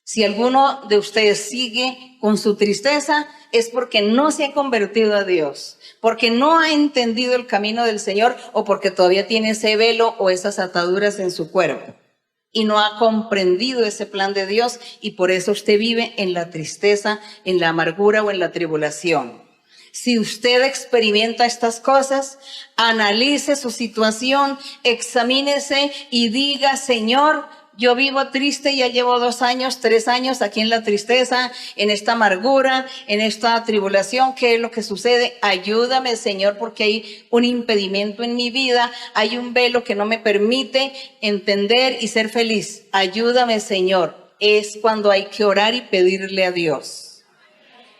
Si alguno de ustedes sigue con su tristeza, es porque no se ha convertido a Dios, porque no ha entendido el camino del Señor, o porque todavía tiene ese velo o esas ataduras en su cuerpo y no ha comprendido ese plan de Dios, y por eso usted vive en la tristeza, en la amargura o en la tribulación. Si usted experimenta estas cosas, analice su situación, examínese y diga, Señor, yo vivo triste, ya llevo 2 años, 3 años aquí en la tristeza, en esta amargura, en esta tribulación. ¿Qué es lo que sucede? Ayúdame, Señor, porque hay un impedimento en mi vida, hay un velo que no me permite entender y ser feliz. Ayúdame, Señor. Es cuando hay que orar y pedirle a Dios.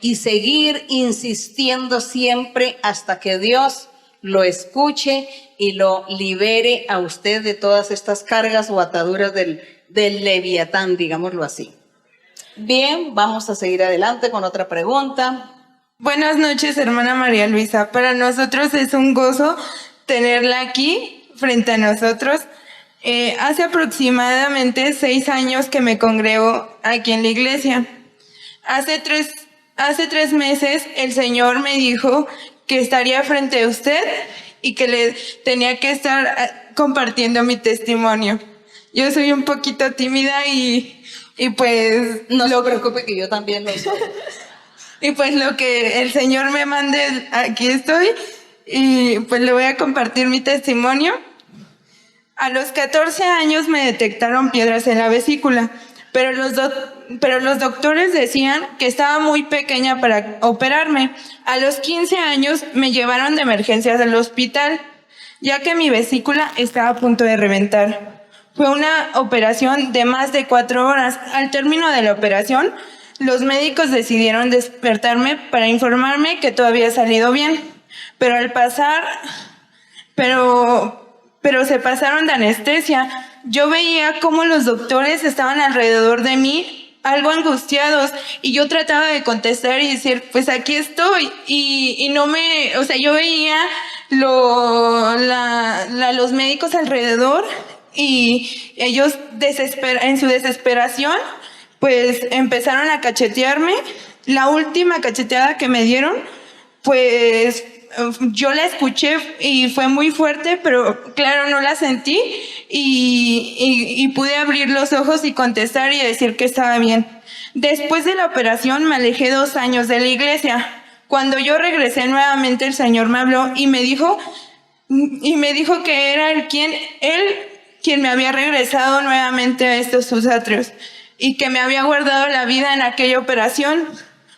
Y seguir insistiendo siempre hasta que Dios lo escuche y lo libere a usted de todas estas cargas o ataduras del Leviatán, digámoslo así. Bien, vamos a seguir adelante con otra pregunta. Buenas noches, hermana María Luisa. Para nosotros es un gozo tenerla aquí frente a nosotros. Hace aproximadamente 6 años que me congrego aquí en la iglesia. Hace tres meses el Señor me dijo que estaría frente a usted y que le tenía que estar compartiendo mi testimonio. Yo soy un poquito tímida y pues... No se preocupe, que yo también lo soy. Y pues lo que el Señor me mande, aquí estoy, y pues le voy a compartir mi testimonio. A los 14 años me detectaron piedras en la vesícula, pero pero los doctores decían que estaba muy pequeña para operarme. A los 15 años me llevaron de emergencias al hospital, ya que mi vesícula estaba a punto de reventar. Fue una operación de más de 4 horas. Al término de la operación, los médicos decidieron despertarme para informarme que todo había salido bien, pero se pasaron de anestesia. Yo veía cómo los doctores estaban alrededor de mí, algo angustiados, y yo trataba de contestar y decir, pues aquí estoy, y no me, o sea, yo veía los médicos alrededor, y ellos en su desesperación, pues empezaron a cachetearme. La última cacheteada que me dieron, pues yo la escuché y fue muy fuerte, pero claro, no la sentí, y pude abrir los ojos y contestar y decir que estaba bien. Después de la operación me alejé 2 años de la iglesia. Cuando yo regresé nuevamente, el Señor me habló y me dijo que era él quien me había regresado nuevamente a estos sus atrios, y que me había guardado la vida en aquella operación,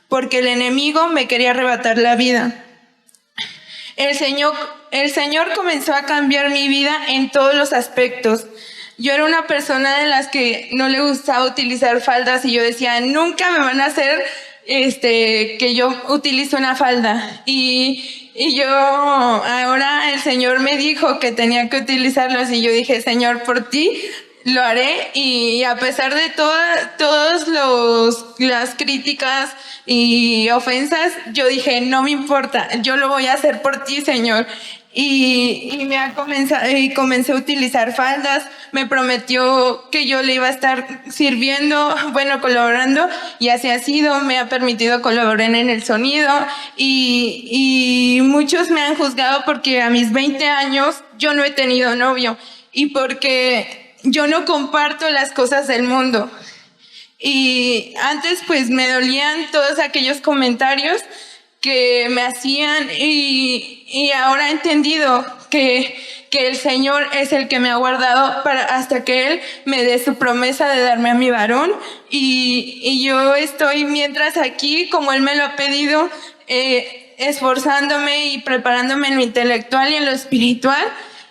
porque el enemigo me quería arrebatar la vida. El Señor comenzó a cambiar mi vida en todos los aspectos. Yo era una persona de las que no le gustaba utilizar faldas, y yo decía, nunca me van a hacer que yo utilice una falda. Y yo, ahora el Señor me dijo que tenía que utilizarlos, y yo dije, Señor, por ti lo haré. Y a pesar de todas las críticas y ofensas, yo dije, no me importa, yo lo voy a hacer por ti, Señor. Y comencé a utilizar faldas. Me prometió que yo le iba a estar sirviendo, colaborando, y así ha sido. Me ha permitido colaborar en el sonido, y muchos me han juzgado porque a mis 20 años yo no he tenido novio, y porque yo no comparto las cosas del mundo. Y antes pues me dolían todos aquellos comentarios que me hacían, y ahora he entendido que el Señor es el que me ha guardado hasta que Él me dé su promesa de darme a mi varón, y yo estoy mientras aquí, como Él me lo ha pedido, esforzándome y preparándome en lo intelectual y en lo espiritual,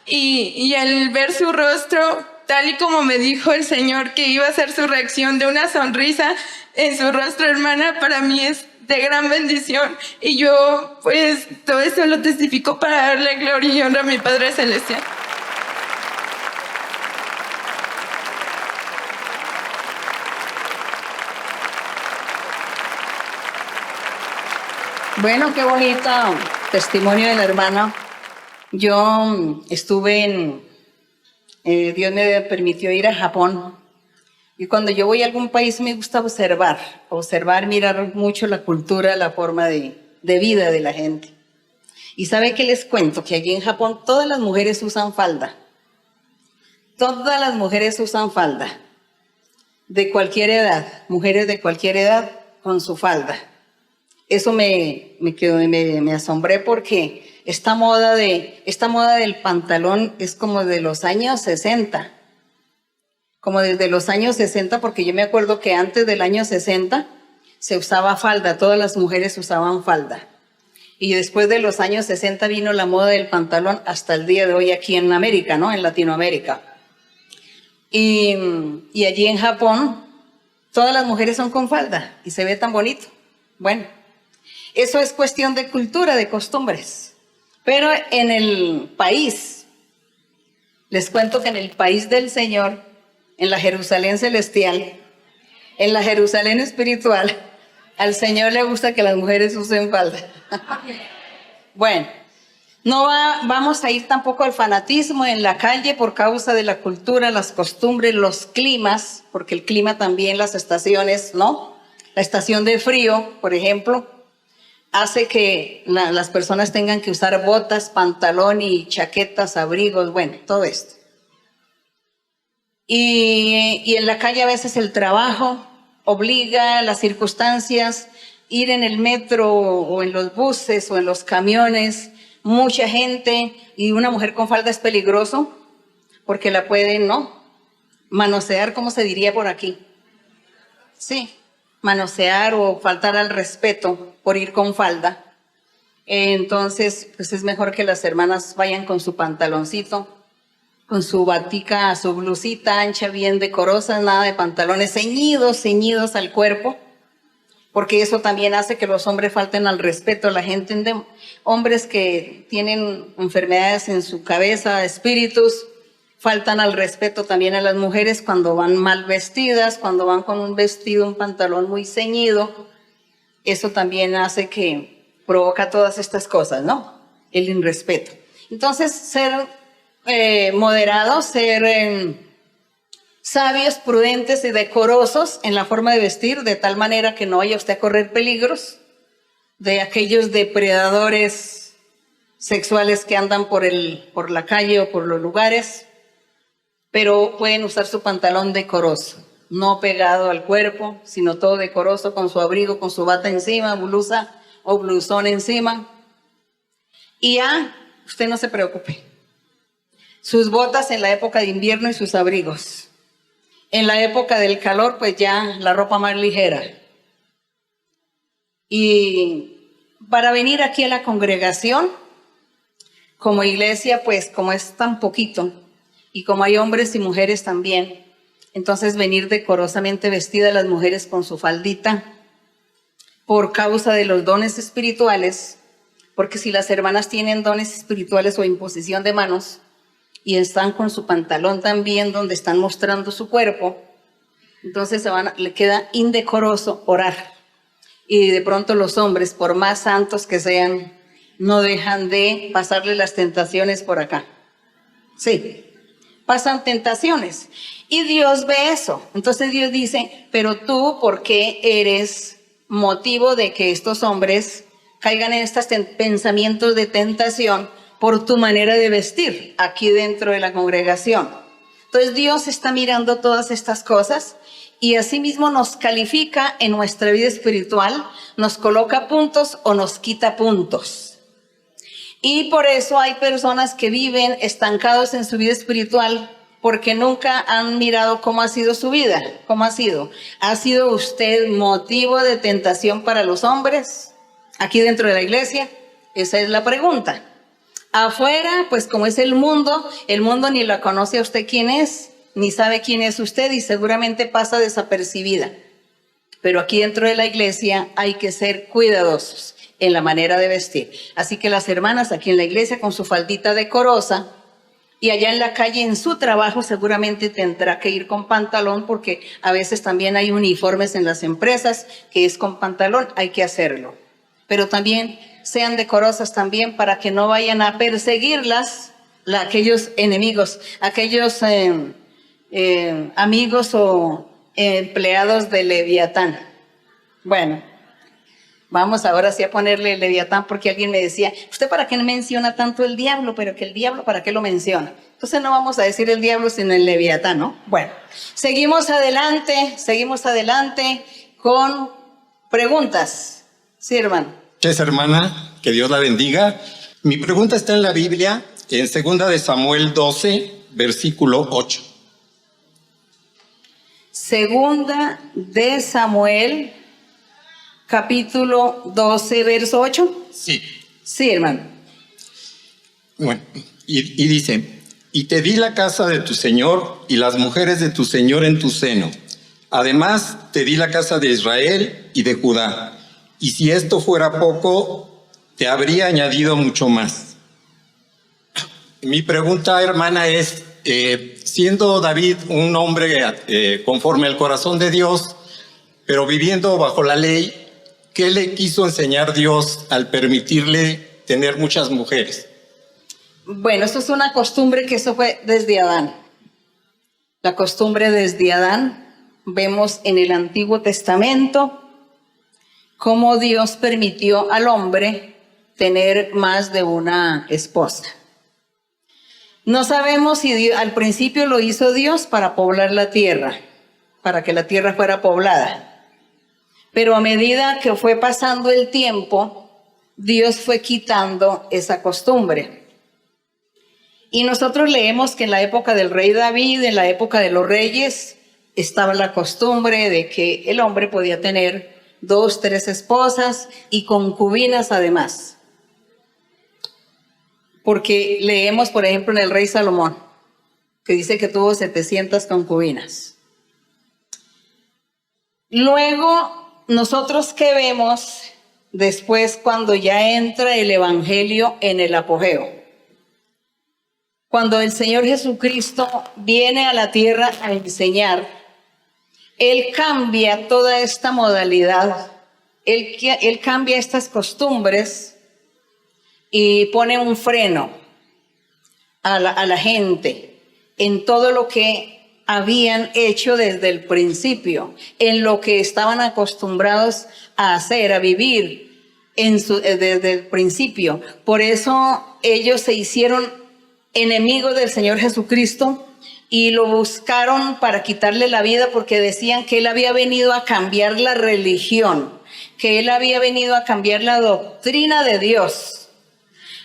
y al ver su rostro, tal y como me dijo el Señor que iba a ser su reacción de una sonrisa en su rostro, hermana, para mí es de gran bendición, y yo pues todo eso lo testifico para darle gloria y honra a mi Padre Celestial. Bueno, qué bonito testimonio de la hermana. Yo estuve Dios me permitió ir a Japón. Y cuando yo voy a algún país me gusta observar, mirar mucho la cultura, la forma de vida de la gente. Y ¿sabe qué les cuento? Que allí en Japón todas las mujeres usan falda. Todas las mujeres usan falda. De cualquier edad, mujeres de cualquier edad con su falda. Eso me asombré, porque esta moda del pantalón es como de los años 60. Como desde los años 60, porque yo me acuerdo que antes del año 60 se usaba falda, todas las mujeres usaban falda. Y después de los años 60 vino la moda del pantalón hasta el día de hoy aquí en América, ¿no? En Latinoamérica. Y allí en Japón todas las mujeres son con falda y se ve tan bonito. Bueno, eso es cuestión de cultura, de costumbres. Pero en el país, les cuento que en el país del Señor, en la Jerusalén celestial, en la Jerusalén espiritual, al Señor le gusta que las mujeres usen falda. Bueno, no vamos a ir tampoco al fanatismo en la calle por causa de la cultura, las costumbres, los climas, porque el clima también, las estaciones, ¿no? La estación de frío, por ejemplo, hace que las personas tengan que usar botas, pantalón y chaquetas, abrigos, bueno, todo esto. Y en la calle a veces el trabajo obliga, las circunstancias, ir en el metro o en los buses o en los camiones, mucha gente, y una mujer con falda es peligroso porque la pueden, ¿no?, manosear, como se diría por aquí. sí, manosear o faltar al respeto por ir con falda. Entonces, pues es mejor que las hermanas vayan con su pantaloncito, con su batica, su blusita ancha, bien decorosa, nada de pantalones ceñidos al cuerpo, porque eso también hace que los hombres falten al respeto. La gente, hombres que tienen enfermedades en su cabeza, espíritus, faltan al respeto también a las mujeres cuando van mal vestidas, cuando van con un vestido, un pantalón muy ceñido. Eso también hace que provoca todas estas cosas, ¿no? El irrespeto. Entonces, ser moderados, ser sabios, prudentes y decorosos en la forma de vestir, de tal manera que no vaya usted a correr peligros de aquellos depredadores sexuales que andan por la calle o por los lugares, pero pueden usar su pantalón decoroso, no pegado al cuerpo, sino todo decoroso, con su abrigo, con su bata encima, blusa o blusón encima. Y usted no se preocupe. Sus botas en la época de invierno y sus abrigos. En la época del calor, pues ya la ropa más ligera. Y para venir aquí a la congregación, como iglesia, pues como es tan poquito, y como hay hombres y mujeres también, entonces venir decorosamente vestidas las mujeres con su faldita, por causa de los dones espirituales, porque si las hermanas tienen dones espirituales o imposición de manos, y están con su pantalón también donde están mostrando su cuerpo, entonces le queda indecoroso orar. Y de pronto los hombres, por más santos que sean, no dejan de pasarle las tentaciones por acá. Sí, pasan tentaciones. Y Dios ve eso. Entonces Dios dice, pero tú, ¿por qué eres motivo de que estos hombres caigan en estos pensamientos de tentación por tu manera de vestir aquí dentro de la congregación? Entonces Dios está mirando todas estas cosas y asimismo nos califica en nuestra vida espiritual, nos coloca puntos o nos quita puntos. Y por eso hay personas que viven estancados en su vida espiritual porque nunca han mirado cómo ha sido su vida. ¿Cómo ha sido? ¿Ha sido usted motivo de tentación para los hombres aquí dentro de la iglesia? Esa es la pregunta. Afuera, pues como es el mundo ni la conoce a usted quién es, ni sabe quién es usted y seguramente pasa desapercibida. Pero aquí dentro de la iglesia hay que ser cuidadosos en la manera de vestir. Así que las hermanas aquí en la iglesia con su faldita decorosa y allá en la calle en su trabajo seguramente tendrá que ir con pantalón porque a veces también hay uniformes en las empresas que es con pantalón, hay que hacerlo. Pero también sean decorosas también para que no vayan a perseguirlas aquellos enemigos, aquellos amigos o empleados de Leviatán. Bueno, vamos ahora sí a ponerle Leviatán porque alguien me decía, ¿usted para qué menciona tanto el diablo? Pero que el diablo, ¿para qué lo menciona? Entonces no vamos a decir el diablo sino el Leviatán, ¿no? Bueno, seguimos adelante con preguntas. Sí, hermano. Gracias, hermana, que Dios la bendiga. Mi pregunta está en la Biblia, en 2 de Samuel 12, versículo 8. Segunda de Samuel, capítulo 12, verso 8. Sí. Sí, hermano. Bueno, y dice, y te di la casa de tu señor y las mujeres de tu señor en tu seno. Además, te di la casa de Israel y de Judá. Y si esto fuera poco, te habría añadido mucho más. Mi pregunta, hermana, es, siendo David un hombre conforme al corazón de Dios, pero viviendo bajo la ley, ¿qué le quiso enseñar Dios al permitirle tener muchas mujeres? Bueno, esto es una costumbre que eso fue desde Adán. La costumbre desde Adán, vemos en el Antiguo Testamento cómo Dios permitió al hombre tener más de una esposa. No sabemos si al principio lo hizo Dios para poblar la tierra, para que la tierra fuera poblada. Pero a medida que fue pasando el tiempo, Dios fue quitando esa costumbre. Y nosotros leemos que en la época del rey David, en la época de los reyes, estaba la costumbre de que el hombre podía tener 2, 3 esposas y concubinas además. Porque leemos, por ejemplo, en el rey Salomón, que dice que tuvo 700 concubinas. Luego, nosotros ¿qué vemos después cuando ya entra el evangelio en el apogeo? Cuando el Señor Jesucristo viene a la tierra a enseñar, Él cambia toda esta modalidad, Él cambia estas costumbres y pone un freno a la gente en todo lo que habían hecho desde el principio, en lo que estaban acostumbrados a hacer, a vivir desde el principio. Por eso ellos se hicieron enemigos del Señor Jesucristo y lo buscaron para quitarle la vida, porque decían que Él había venido a cambiar la religión, que Él había venido a cambiar la doctrina de Dios.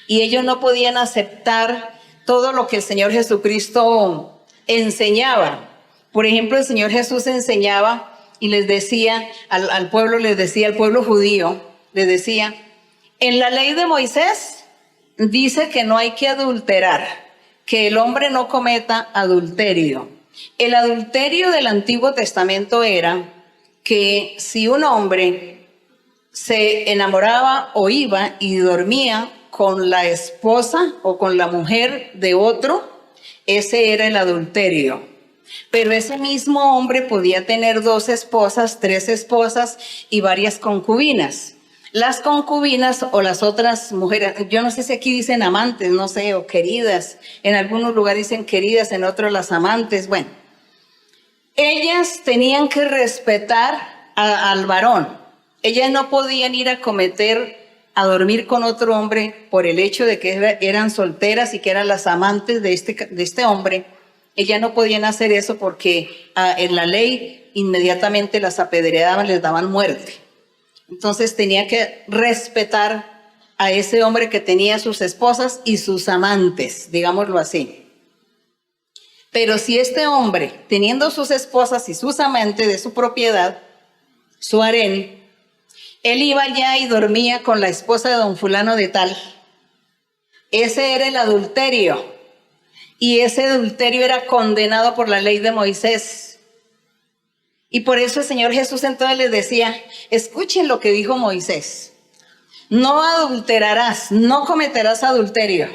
Y ellos no podían aceptar todo lo que el Señor Jesucristo enseñaba. Por ejemplo, el Señor Jesús enseñaba y les decía al pueblo, al pueblo judío, les decía, en la ley de Moisés dice que no hay que adulterar, que el hombre no cometa adulterio. El adulterio del Antiguo Testamento era que si un hombre se enamoraba o iba y dormía con la esposa o con la mujer de otro, ese era el adulterio. Pero ese mismo hombre podía tener 2 esposas, 3 esposas y varias concubinas. Las concubinas o las otras mujeres, yo no sé si aquí dicen amantes, no sé, o queridas. En algunos lugares dicen queridas, en otros las amantes. Bueno, ellas tenían que respetar al varón. Ellas no podían ir a dormir con otro hombre por el hecho de que eran solteras y que eran las amantes de este hombre. Ellas no podían hacer eso porque en la ley inmediatamente las apedreaban, les daban muerte. Entonces tenía que respetar a ese hombre que tenía sus esposas y sus amantes, digámoslo así. Pero si este hombre, teniendo sus esposas y sus amantes de su propiedad, su harén, él iba allá y dormía con la esposa de don fulano de tal, ese era el adulterio. Y ese adulterio era condenado por la ley de Moisés. Y por eso el Señor Jesús entonces les decía, escuchen lo que dijo Moisés. No adulterarás, no cometerás adulterio.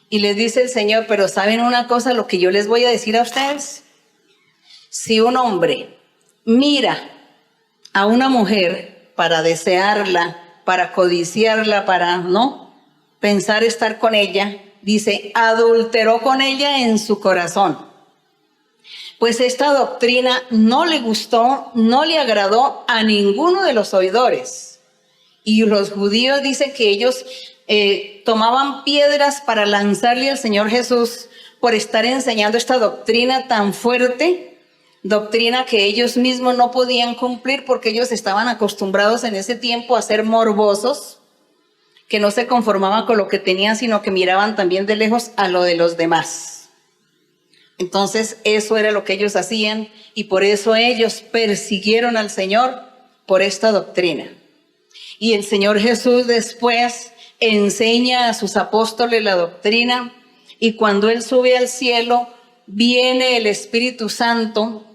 Y les dice el Señor, pero ¿saben una cosa? Lo que yo les voy a decir a ustedes. Si un hombre mira a una mujer para desearla, para codiciarla, para no pensar estar con ella, dice, adulteró con ella en su corazón. Pues esta doctrina no le gustó, no le agradó a ninguno de los oidores. Y los judíos dicen que ellos tomaban piedras para lanzarle al Señor Jesús por estar enseñando esta doctrina tan fuerte, doctrina que ellos mismos no podían cumplir porque ellos estaban acostumbrados en ese tiempo a ser morbosos, que no se conformaban con lo que tenían, sino que miraban también de lejos a lo de los demás. Entonces eso era lo que ellos hacían y por eso ellos persiguieron al Señor por esta doctrina. Y el Señor Jesús después enseña a sus apóstoles la doctrina y cuando Él sube al cielo viene el Espíritu Santo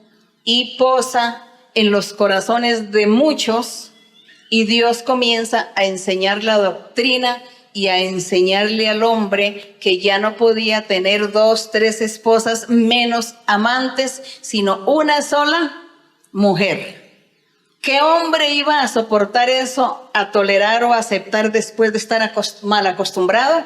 y posa en los corazones de muchos y Dios comienza a enseñar la doctrina y a enseñarle al hombre que ya no podía tener 2, 3 esposas, menos amantes, sino una sola mujer. ¿Qué hombre iba a soportar eso, a tolerar o a aceptar después de estar mal acostumbrado?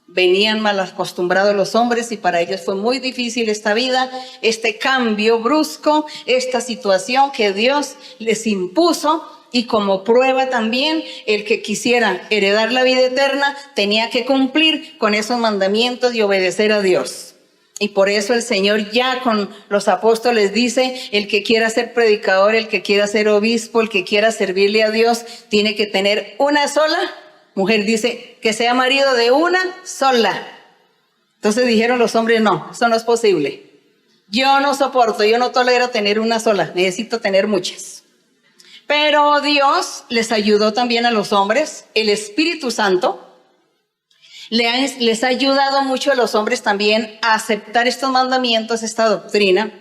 Venían mal acostumbrados los hombres y para ellos fue muy difícil esta vida, este cambio brusco, esta situación que Dios les impuso. Y como prueba también, el que quisiera heredar la vida eterna tenía que cumplir con esos mandamientos y obedecer a Dios. Y por eso el Señor ya con los apóstoles dice, el que quiera ser predicador, el que quiera ser obispo, el que quiera servirle a Dios, tiene que tener una sola mujer. Dice que sea marido de una sola. Entonces dijeron los hombres, no, eso no es posible. Yo no soporto, yo no tolero tener una sola, necesito tener muchas. Pero Dios les ayudó también a los hombres, el Espíritu Santo les ha ayudado mucho a los hombres también a aceptar estos mandamientos, esta doctrina.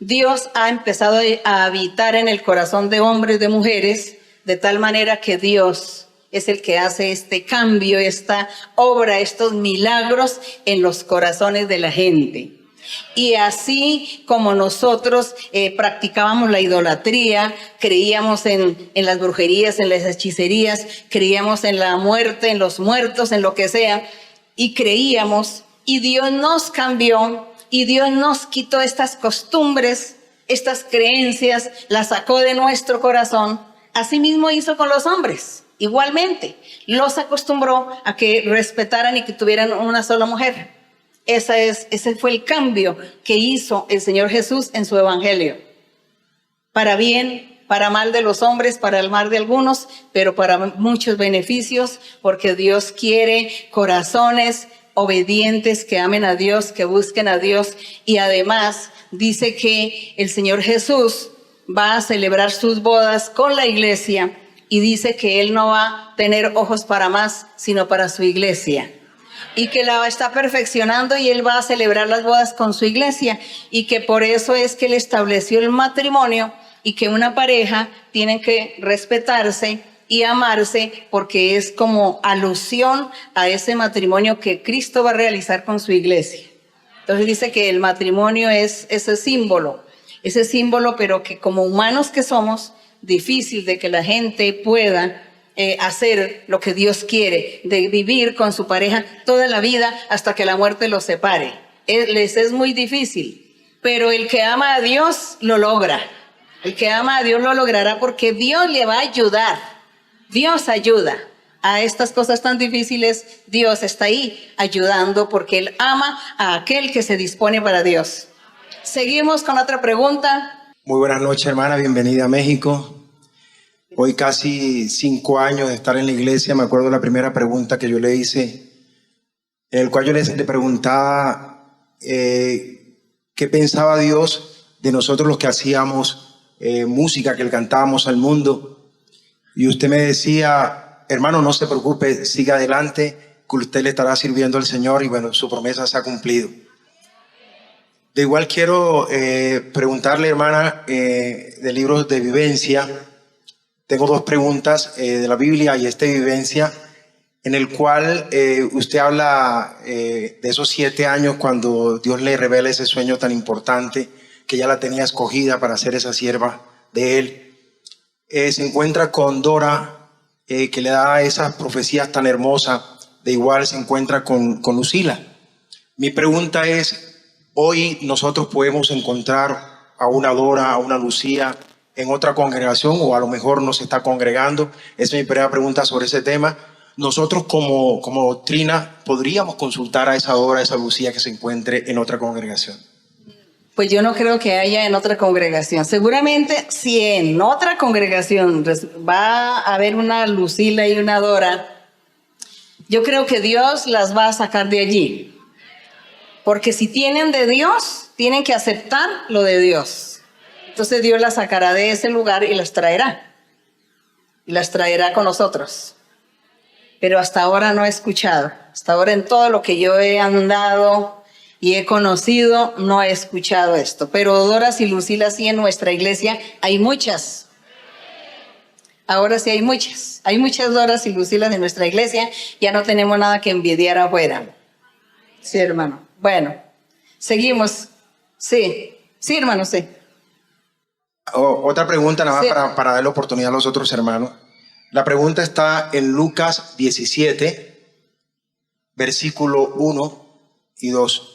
Dios ha empezado a habitar en el corazón de hombres, de mujeres, de tal manera que Dios es el que hace este cambio, esta obra, estos milagros en los corazones de la gente. Y así como nosotros practicábamos la idolatría, creíamos en las brujerías, en las hechicerías, creíamos en la muerte, en los muertos, en lo que sea, y creíamos, y Dios nos cambió, y Dios nos quitó estas costumbres, estas creencias, las sacó de nuestro corazón. Así mismo hizo con los hombres. Igualmente, los acostumbró a que respetaran y que tuvieran una sola mujer. Ese fue el cambio que hizo el Señor Jesús en su evangelio. Para bien, para mal de los hombres, para el mal de algunos, pero para muchos beneficios, porque Dios quiere corazones obedientes que amen a Dios, que busquen a Dios. Y además dice que el Señor Jesús va a celebrar sus bodas con la iglesia y dice que Él no va a tener ojos para más, sino para su iglesia. Y que la está perfeccionando y Él va a celebrar las bodas con su iglesia. Y que por eso es que Él estableció el matrimonio y que una pareja tiene que respetarse y amarse, porque es como alusión a ese matrimonio que Cristo va a realizar con su iglesia. Entonces dice que el matrimonio es ese símbolo, pero que como humanos que somos, difícil de que la gente pueda hacer lo que Dios quiere, de vivir con su pareja toda la vida hasta que la muerte los separe. Les es muy difícil, pero el que ama a Dios lo logra. El que ama a Dios lo logrará, porque Dios le va a ayudar. Dios ayuda a estas cosas tan difíciles. Dios está ahí ayudando, porque Él ama a aquel que se dispone para Dios. Seguimos con otra pregunta. Muy buenas noches, hermana. Bienvenida a México. Hoy casi 5 años de estar en la iglesia. Me acuerdo la primera pregunta que yo le hice, en el cual yo le preguntaba qué pensaba Dios de nosotros los que hacíamos música, que le cantábamos al mundo. Y usted me decía: hermano, no se preocupe, siga adelante, que usted le estará sirviendo al Señor, y bueno, su promesa se ha cumplido. De igual quiero preguntarle, hermana, de libros de vivencia. Tengo 2 preguntas de la Biblia y esta vivencia, en el cual usted habla de esos 7 años cuando Dios le revela ese sueño tan importante, que ya la tenía escogida para ser esa sierva de Él. Se encuentra con Dora, que le da esas profecías tan hermosas. De igual se encuentra con Lucila. Mi pregunta es: hoy nosotros podemos encontrar a una Dora, a una Lucía en otra congregación, o a lo mejor no se está congregando. Esa es mi primera pregunta sobre ese tema. Nosotros como doctrina, ¿podríamos consultar a esa Dora, a esa Lucía que se encuentre en otra congregación? Pues yo no creo que haya en otra congregación. Seguramente si en otra congregación va a haber una Lucila y una Dora, yo creo que Dios las va a sacar de allí. Porque si tienen de Dios, tienen que aceptar lo de Dios. Entonces Dios las sacará de ese lugar y las traerá. Y las traerá con nosotros. Pero hasta ahora no he escuchado. Hasta ahora en todo lo que yo he andado y he conocido, no he escuchado esto. Pero Doras y Lucilas sí en nuestra iglesia hay muchas. Ahora sí hay muchas. Hay muchas Doras y Lucilas en nuestra iglesia. Ya no tenemos nada que envidiar afuera. Sí, hermano. Bueno, seguimos. Sí, hermano, sí. Otra pregunta, nada más Sí. para darle oportunidad a los otros hermanos. La pregunta está en Lucas 17, versículo 1 y 2.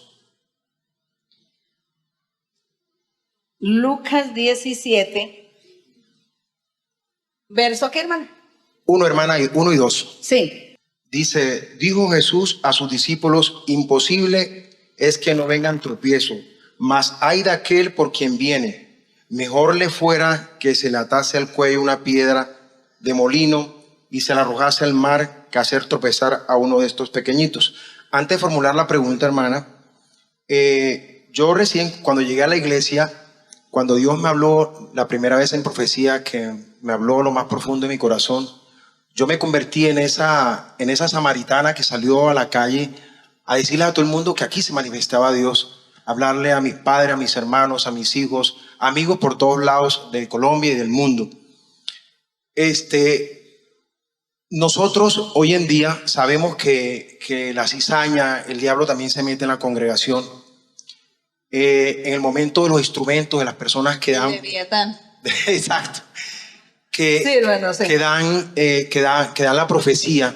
Lucas 17. ¿Verso qué, hermano? 1, hermana, 1 y 2. Sí. Dice: dijo Jesús a sus discípulos: imposible es que no vengan tropiezo, mas hay de aquel por quien viene. Mejor le fuera que se le atase al cuello una piedra de molino y se la arrojase al mar, que hacer tropezar a uno de estos pequeñitos. Antes de formular la pregunta, hermana, yo recién, cuando llegué a la iglesia, cuando Dios me habló la primera vez en profecía, que me habló lo más profundo de mi corazón, yo me convertí en esa samaritana que salió a la calle a decirle a todo el mundo que aquí se manifestaba Dios, hablarle a mis padres, a mis hermanos, a mis hijos, amigos por todos lados de Colombia y del mundo. Nosotros hoy en día sabemos que la cizaña, el diablo también se mete en la congregación. En el momento de los instrumentos, de las personas que dan... Exacto. Que dan la profecía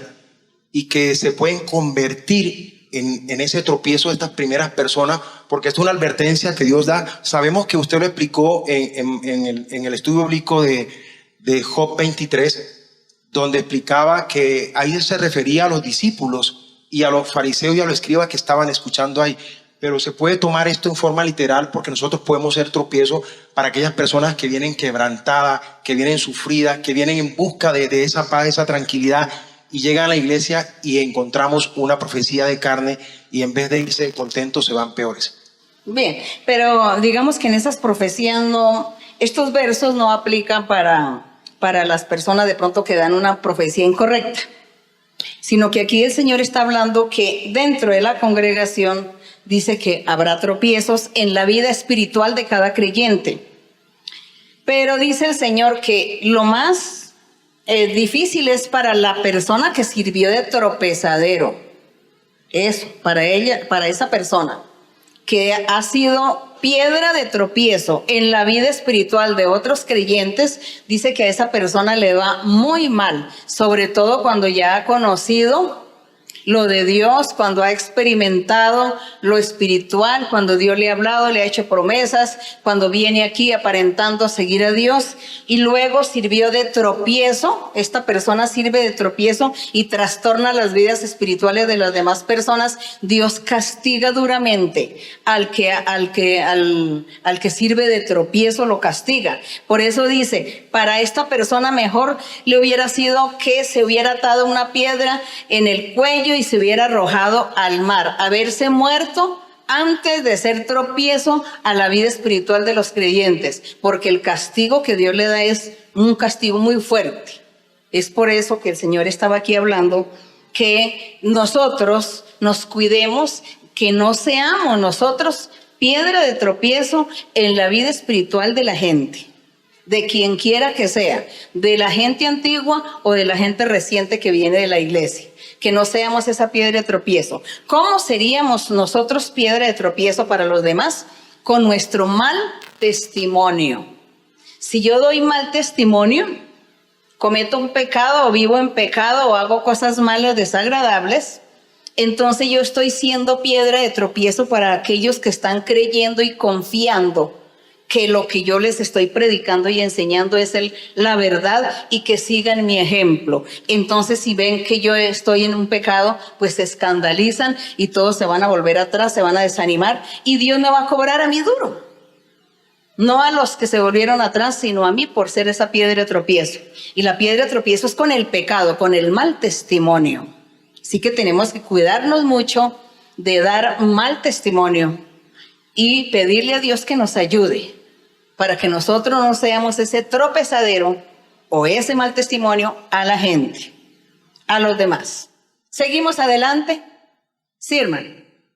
y que se pueden convertir en ese tropiezo de estas primeras personas, porque es una advertencia que Dios da. Sabemos que usted lo explicó en el estudio bíblico de Job 23, donde explicaba que ahí se refería a los discípulos y a los fariseos y a los escribas que estaban escuchando ahí. Pero se puede tomar esto en forma literal, porque nosotros podemos ser tropiezo para aquellas personas que vienen quebrantadas, que vienen sufridas, que vienen en busca de esa paz, de esa tranquilidad, y llegan a la iglesia y encontramos una profecía de carne y en vez de irse contentos se van peores. Bien, pero digamos que en esas profecías estos versos no aplican para las personas de pronto que dan una profecía incorrecta, sino que aquí el Señor está hablando que dentro de la congregación dice que habrá tropiezos en la vida espiritual de cada creyente. Pero dice el Señor que lo más difícil es para la persona que sirvió de tropezadero. Eso, para esa persona que ha sido piedra de tropiezo en la vida espiritual de otros creyentes, dice que a esa persona le va muy mal, sobre todo cuando ya ha conocido lo de Dios, cuando ha experimentado lo espiritual, cuando Dios le ha hablado, le ha hecho promesas, cuando viene aquí aparentando seguir a Dios y luego sirvió de tropiezo. Esta persona sirve de tropiezo y trastorna las vidas espirituales de las demás personas. Dios castiga duramente al que sirve de tropiezo, lo castiga. Por eso dice, para esta persona mejor le hubiera sido que se hubiera atado una piedra en el cuello y se hubiera arrojado al mar, haberse muerto antes de ser tropiezo a la vida espiritual de los creyentes, porque el castigo que Dios le da es un castigo muy fuerte. Es por eso que el Señor estaba aquí hablando que nosotros nos cuidemos, que no seamos nosotros piedra de tropiezo en la vida espiritual de la gente, de quien quiera que sea, de la gente antigua o de la gente reciente que viene de la iglesia. Que no seamos esa piedra de tropiezo. ¿Cómo seríamos nosotros piedra de tropiezo para los demás? Con nuestro mal testimonio. Si yo doy mal testimonio, cometo un pecado o vivo en pecado o hago cosas malas, desagradables, entonces yo estoy siendo piedra de tropiezo para aquellos que están creyendo y confiando que lo que yo les estoy predicando y enseñando es la verdad y que sigan mi ejemplo. Entonces, si ven que yo estoy en un pecado, pues se escandalizan y todos se van a volver atrás, se van a desanimar y Dios me va a cobrar a mí duro. No a los que se volvieron atrás, sino a mí por ser esa piedra de tropiezo. Y la piedra de tropiezo es con el pecado, con el mal testimonio. Así que tenemos que cuidarnos mucho de dar mal testimonio y pedirle a Dios que nos ayude para que nosotros no seamos ese tropezadero o ese mal testimonio a la gente, a los demás. ¿Seguimos adelante? Sí, hermana.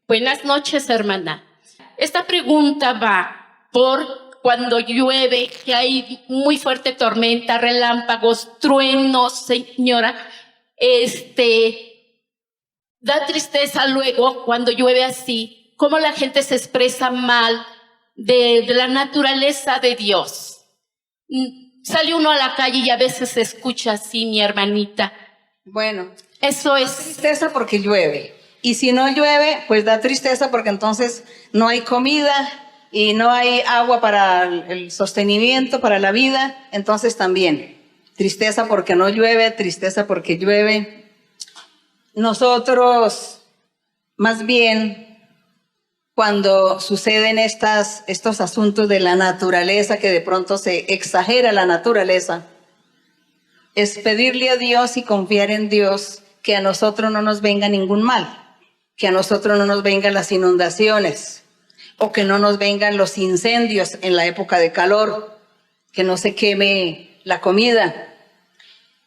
Buenas noches, hermana. Esta pregunta va por cuando llueve, que hay muy fuerte tormenta, relámpagos, truenos, señora. Da tristeza luego cuando llueve así, cómo la gente se expresa mal de la naturaleza de Dios. Sale uno a la calle y a veces se escucha así, mi hermanita. Bueno, eso es tristeza porque llueve. Y si no llueve, pues da tristeza porque entonces no hay comida y no hay agua para el sostenimiento, para la vida. Entonces también, tristeza porque no llueve, tristeza porque llueve. Nosotros, más bien, cuando suceden estos asuntos de la naturaleza, que de pronto se exagera la naturaleza, es pedirle a Dios y confiar en Dios que a nosotros no nos venga ningún mal, que a nosotros no nos vengan las inundaciones, o que no nos vengan los incendios en la época de calor, que no se queme la comida,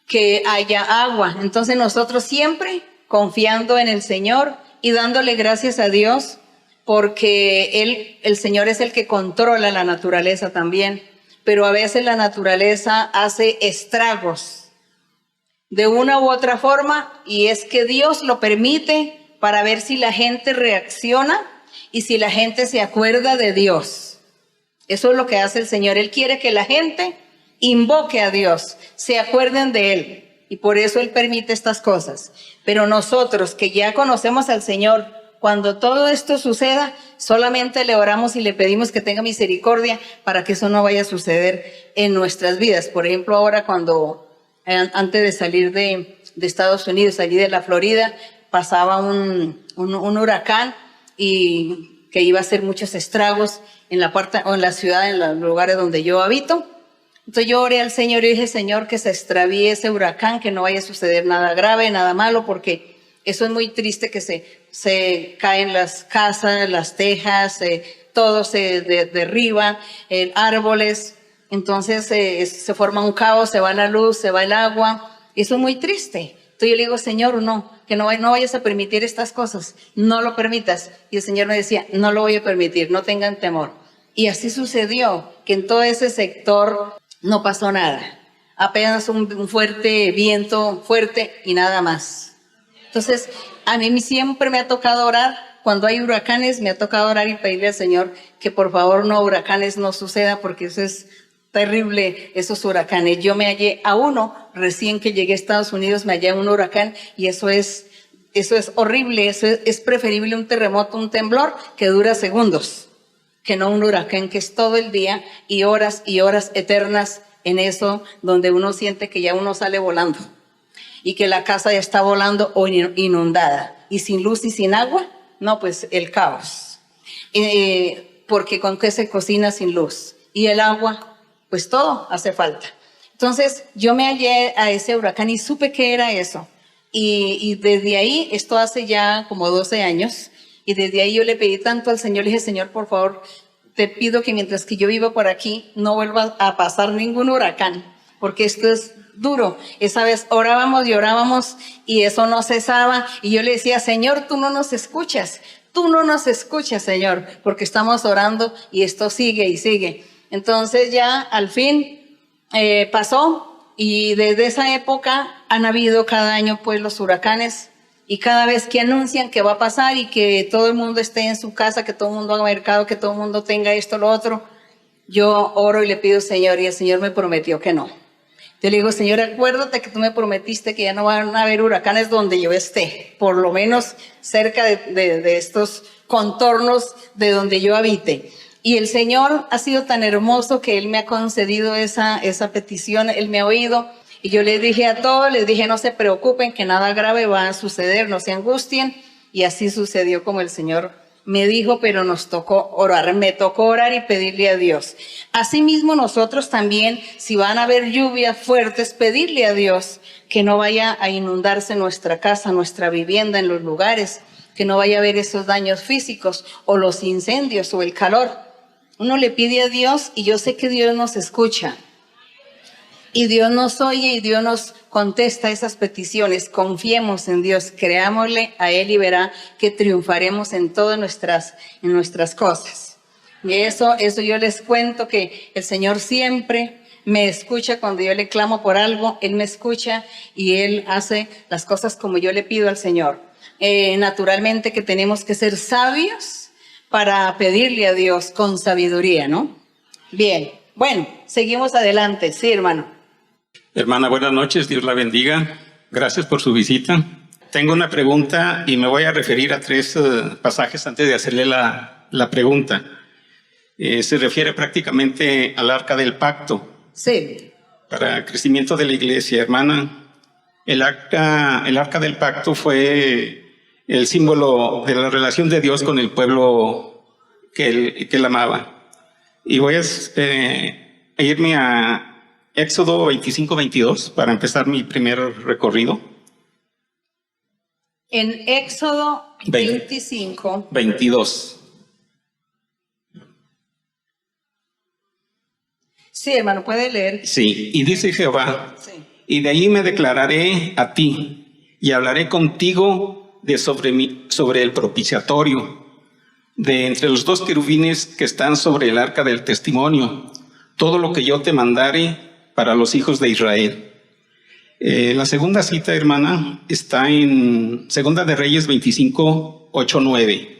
que haya agua. Entonces nosotros siempre confiando en el Señor y dándole gracias a Dios, porque el Señor es el que controla la naturaleza también, pero a veces la naturaleza hace estragos de una u otra forma, y es que Dios lo permite para ver si la gente reacciona y si la gente se acuerda de Dios. Eso es lo que hace el Señor. Él quiere que la gente invoque a Dios, se acuerden de Él, y por eso Él permite estas cosas. Pero nosotros que ya conocemos al Señor, cuando todo esto suceda, solamente le oramos y le pedimos que tenga misericordia para que eso no vaya a suceder en nuestras vidas. Por ejemplo, ahora antes de salir de Estados Unidos, salí de la Florida, pasaba un huracán y que iba a hacer muchos estragos en la ciudad, en los lugares donde yo habito. Entonces yo oré al Señor y dije, Señor, que se extravíe ese huracán, que no vaya a suceder nada grave, nada malo, porque eso es muy triste, que se caen las casas, las tejas, todo se derriba, árboles. Entonces se forma un caos, se va la luz, se va el agua. Eso es muy triste. Entonces yo le digo, Señor, no, que no vayas a permitir estas cosas, no lo permitas. Y el Señor me decía, no lo voy a permitir, no tengan temor. Y así sucedió, que en todo ese sector no pasó nada. Apenas un fuerte viento, fuerte y nada más. Entonces, a mí siempre me ha tocado orar. Cuando hay huracanes, me ha tocado orar y pedirle al Señor que por favor huracanes no suceda, porque eso es terrible, esos huracanes. Yo me hallé a uno, recién que llegué a Estados Unidos, me hallé a un huracán, y eso es horrible. Eso es preferible un terremoto, un temblor que dura segundos, que no un huracán que es todo el día y horas eternas en eso, donde uno siente que ya uno sale volando y que la casa ya está volando o inundada, y sin luz y sin agua, no, pues el caos. Porque con qué se cocina sin luz, y el agua, pues todo hace falta. Entonces yo me hallé a ese huracán y supe que era eso, y desde ahí, esto hace ya como 12 años, y desde ahí yo le pedí tanto al Señor, le dije, Señor, por favor, te pido que mientras que yo viva por aquí, no vuelva a pasar ningún huracán, porque esto es duro. Esa vez orábamos y orábamos y eso no cesaba, y yo le decía, Señor, tú no nos escuchas, Señor, porque estamos orando y esto sigue y sigue. Entonces ya al fin pasó, y desde esa época han habido cada año pues los huracanes. Y cada vez que anuncian que va a pasar y que todo el mundo esté en su casa, que todo el mundo haga mercado, que todo el mundo tenga esto, lo otro, yo oro y le pido, Señor, y el Señor me prometió que no. Yo le digo, Señor, acuérdate que tú me prometiste que ya no van a haber huracanes donde yo esté, por lo menos cerca de estos contornos de donde yo habite. Y el Señor ha sido tan hermoso que Él me ha concedido esa petición, Él me ha oído. Y yo les dije a todos, no se preocupen, que nada grave va a suceder, no se angustien. Y así sucedió como el Señor me dijo, pero nos tocó orar, me tocó orar y pedirle a Dios. Asimismo nosotros también, si van a haber lluvias fuertes, pedirle a Dios que no vaya a inundarse nuestra casa, nuestra vivienda, en los lugares, que no vaya a haber esos daños físicos o los incendios o el calor. Uno le pide a Dios y yo sé que Dios nos escucha. Y Dios nos oye y Dios nos contesta esas peticiones. Confiemos en Dios, creámosle a Él y verá que triunfaremos en todas nuestras cosas. Y eso yo les cuento, que el Señor siempre me escucha cuando yo le clamo por algo. Él me escucha y Él hace las cosas como yo le pido al Señor. Naturalmente que tenemos que ser sabios para pedirle a Dios con sabiduría, ¿no? Bien, bueno, seguimos adelante. Sí, hermano. Hermana, buenas noches, Dios la bendiga. Gracias por su visita. Tengo una pregunta y me voy a referir a 3 pasajes antes de hacerle la pregunta. Se refiere prácticamente al Arca del Pacto. Sí. Para el crecimiento de la iglesia, hermana, el Arca del Pacto fue el símbolo de la relación de Dios con el pueblo que él amaba. Y voy a irme a Éxodo 25-22 para empezar mi primer recorrido. En Éxodo 25. 22. Sí, hermano, puede leer. Sí, y dice Jehová, Sí. y de ahí me declararé a ti, y hablaré contigo sobre el propiciatorio, de entre los dos querubines que están sobre el arca del testimonio, todo lo que yo te mandare para los hijos de Israel. La segunda cita, hermana, está en Segunda de Reyes 25, 8, 9.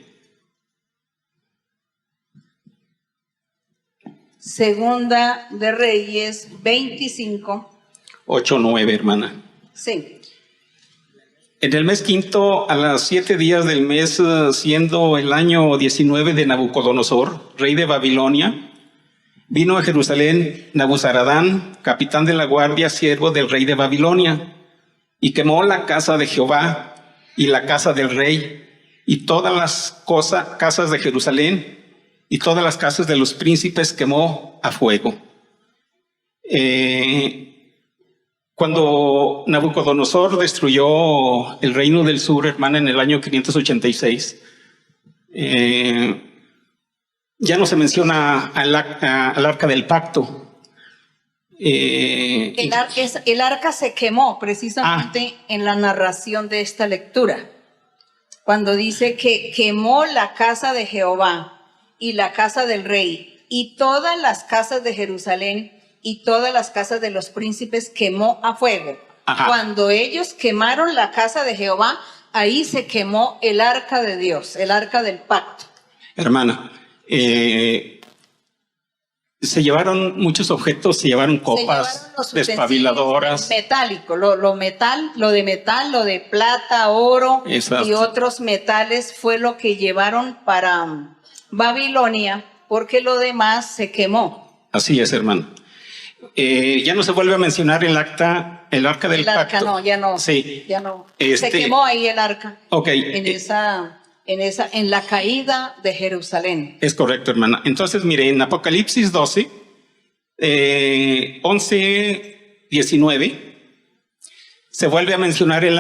Segunda de Reyes 25. 8, 9, hermana. Sí. En el mes quinto, a los 7 días del mes, siendo el año 19 de Nabucodonosor, rey de Babilonia, vino a Jerusalén Nabuzaradán, capitán de la guardia, siervo del rey de Babilonia, y quemó la casa de Jehová y la casa del rey, y todas las casas de Jerusalén, y todas las casas de los príncipes quemó a fuego. Cuando Nabucodonosor destruyó el reino del sur, hermana, en el año 586, ya no se menciona al arca del pacto. El arca se quemó precisamente en la narración de esta lectura, cuando dice que quemó la casa de Jehová y la casa del rey, y todas las casas de Jerusalén y todas las casas de los príncipes quemó a fuego. Ajá. Cuando ellos quemaron la casa de Jehová, ahí se quemó el arca de Dios, el arca del pacto. Hermana, se llevaron muchos objetos, se llevaron copas, despabiladoras. Metálico, lo de metal, lo de plata, oro. Exacto. Y otros metales fue lo que llevaron para Babilonia, porque lo demás se quemó. Así es, hermano. Ya no se vuelve a mencionar el arca del pacto. El arca no, ya no. Sí. Ya no. Se quemó ahí el arca. Ok. En la caída de Jerusalén. Es correcto, hermana. Entonces, mire, en Apocalipsis 12, 11, 19, se vuelve a mencionar el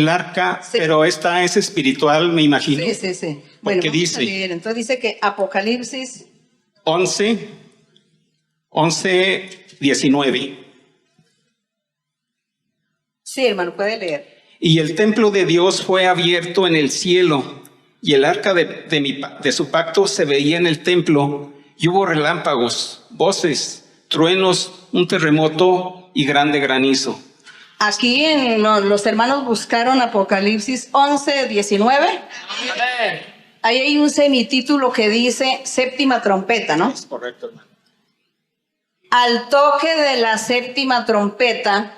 arca, sí. Pero esta es espiritual, me imagino. Sí. Bueno, porque dice, entonces dice que Apocalipsis 11, 19. Sí, hermano, puede leer. Y el templo de Dios fue abierto en el cielo, y el arca de su pacto se veía en el templo, y hubo relámpagos, voces, truenos, un terremoto y grande granizo. Aquí los hermanos buscaron Apocalipsis 11, 19. Ahí hay un semitítulo que dice séptima trompeta, ¿no? Es correcto, hermano. Al toque de la séptima trompeta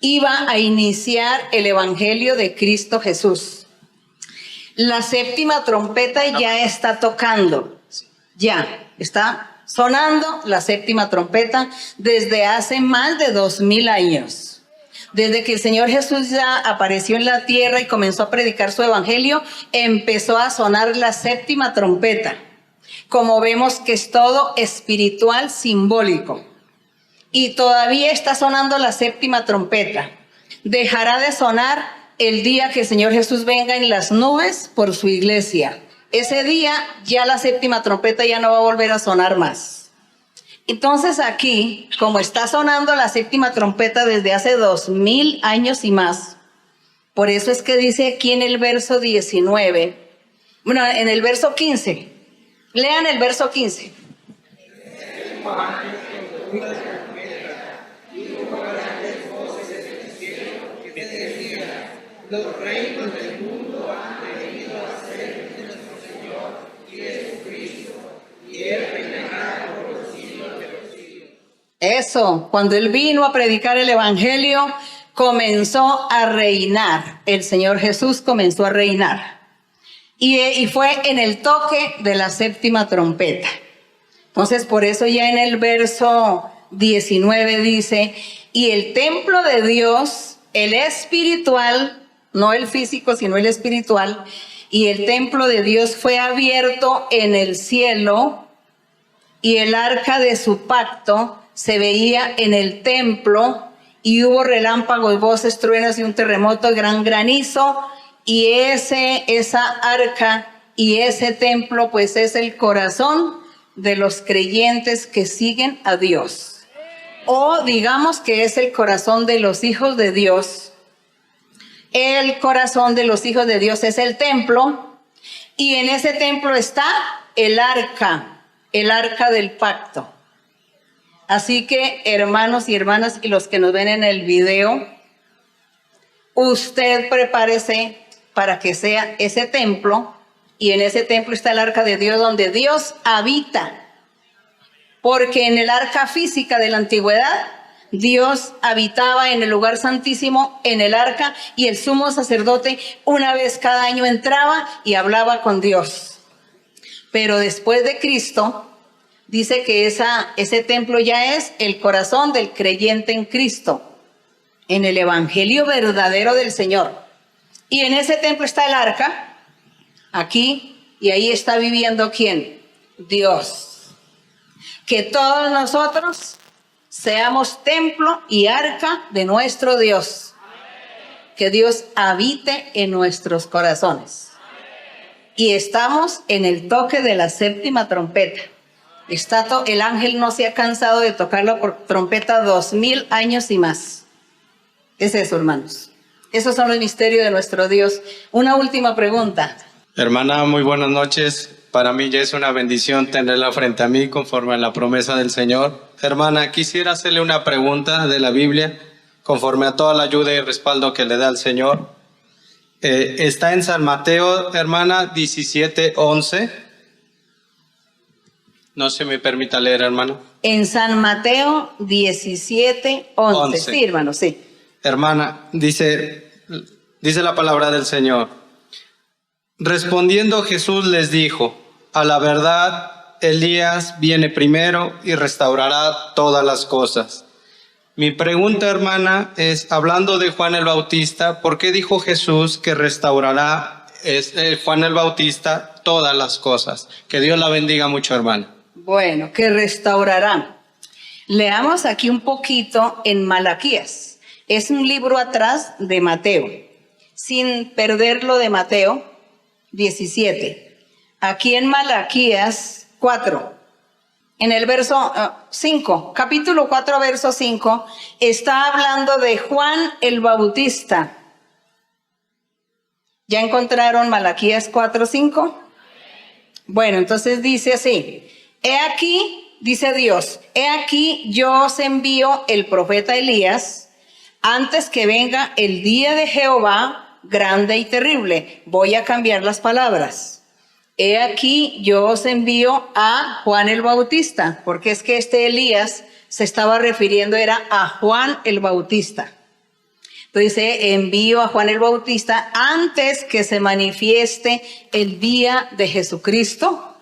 iba a iniciar el evangelio de Cristo Jesús. La séptima trompeta ya está tocando, ya está sonando la séptima trompeta desde hace más de 2000 años. Desde que el Señor Jesús ya apareció en la tierra y comenzó a predicar su evangelio, empezó a sonar la séptima trompeta. Como vemos que es todo espiritual, simbólico. Y todavía está sonando la séptima trompeta. Dejará de sonar el día que el Señor Jesús venga en las nubes por su iglesia. Ese día ya la séptima trompeta ya no va a volver a sonar más. Entonces aquí, como está sonando la séptima trompeta desde hace 2000 años y más, por eso es que dice aquí en el verso 19, bueno, en el verso 15, lean el verso 15. Los reinos del mundo han venido a ser de nuestro Señor y de Jesucristo, y Él reinará por los siglos de los siglos. Eso, cuando Él vino a predicar el evangelio, comenzó a reinar. El Señor Jesús comenzó a reinar. Y fue en el toque de la séptima trompeta. Entonces, por eso ya en el verso 19 dice, y el templo de Dios, el espiritual, no el físico, sino el espiritual, y el templo de Dios fue abierto en el cielo, y el arca de su pacto se veía en el templo, y hubo voces, truenos y un terremoto, gran granizo, y esa arca y ese templo pues es el corazón de los creyentes que siguen a Dios. O digamos que es el corazón de los hijos de Dios. El corazón de los hijos de Dios es el templo, y en ese templo está el arca del pacto. Así que, hermanos y hermanas, y los que nos ven en el video, usted prepárese para que sea ese templo, y en ese templo está el arca de Dios, donde Dios habita. Porque en el arca física de la antigüedad, Dios habitaba en el lugar santísimo, en el arca, y el sumo sacerdote una vez cada año entraba y hablaba con Dios. Pero después de Cristo, dice que ese templo ya es el corazón del creyente en Cristo, en el evangelio verdadero del Señor. Y en ese templo está el arca, aquí, y ahí está viviendo ¿quién? Dios. Que todos nosotros seamos templo y arca de nuestro Dios. Que Dios habite en nuestros corazones. Y estamos en el toque de la séptima trompeta. El ángel no se ha cansado de tocarlo por trompeta 2000 años y más. Es eso, hermanos. Esos son los misterios de nuestro Dios. Una última pregunta. Hermana, muy buenas noches. Para mí ya es una bendición tenerla frente a mí conforme a la promesa del Señor. Hermana, quisiera hacerle una pregunta de la Biblia conforme a toda la ayuda y respaldo que le da el Señor. Está en San Mateo, hermana, 17:11. No se me permita leer, hermano. En San Mateo 17:11. Sí, hermano, sí. Hermana, dice la palabra del Señor. Respondiendo Jesús les dijo, a la verdad, Elías viene primero y restaurará todas las cosas. Mi pregunta, hermana, es, hablando de Juan el Bautista, ¿por qué dijo Jesús que restaurará Juan el Bautista todas las cosas? Que Dios la bendiga mucho, hermana. Bueno, que restaurará. Leamos aquí un poquito en Malaquías. Es un libro atrás de Mateo. Sin perderlo de Mateo 17. Aquí en Malaquías 4. En el verso 5, capítulo 4, verso 5, está hablando de Juan el Bautista. ¿Ya encontraron Malaquías 4:5? Bueno, entonces dice así, he aquí, dice Dios, he aquí yo os envío el profeta Elías antes que venga el día de Jehová grande y terrible. Voy a cambiar las palabras. He aquí yo os envío a Juan el Bautista, porque es que este Elías se estaba refiriendo era a Juan el Bautista. Entonces dice, envío a Juan el Bautista antes que se manifieste el día de Jesucristo.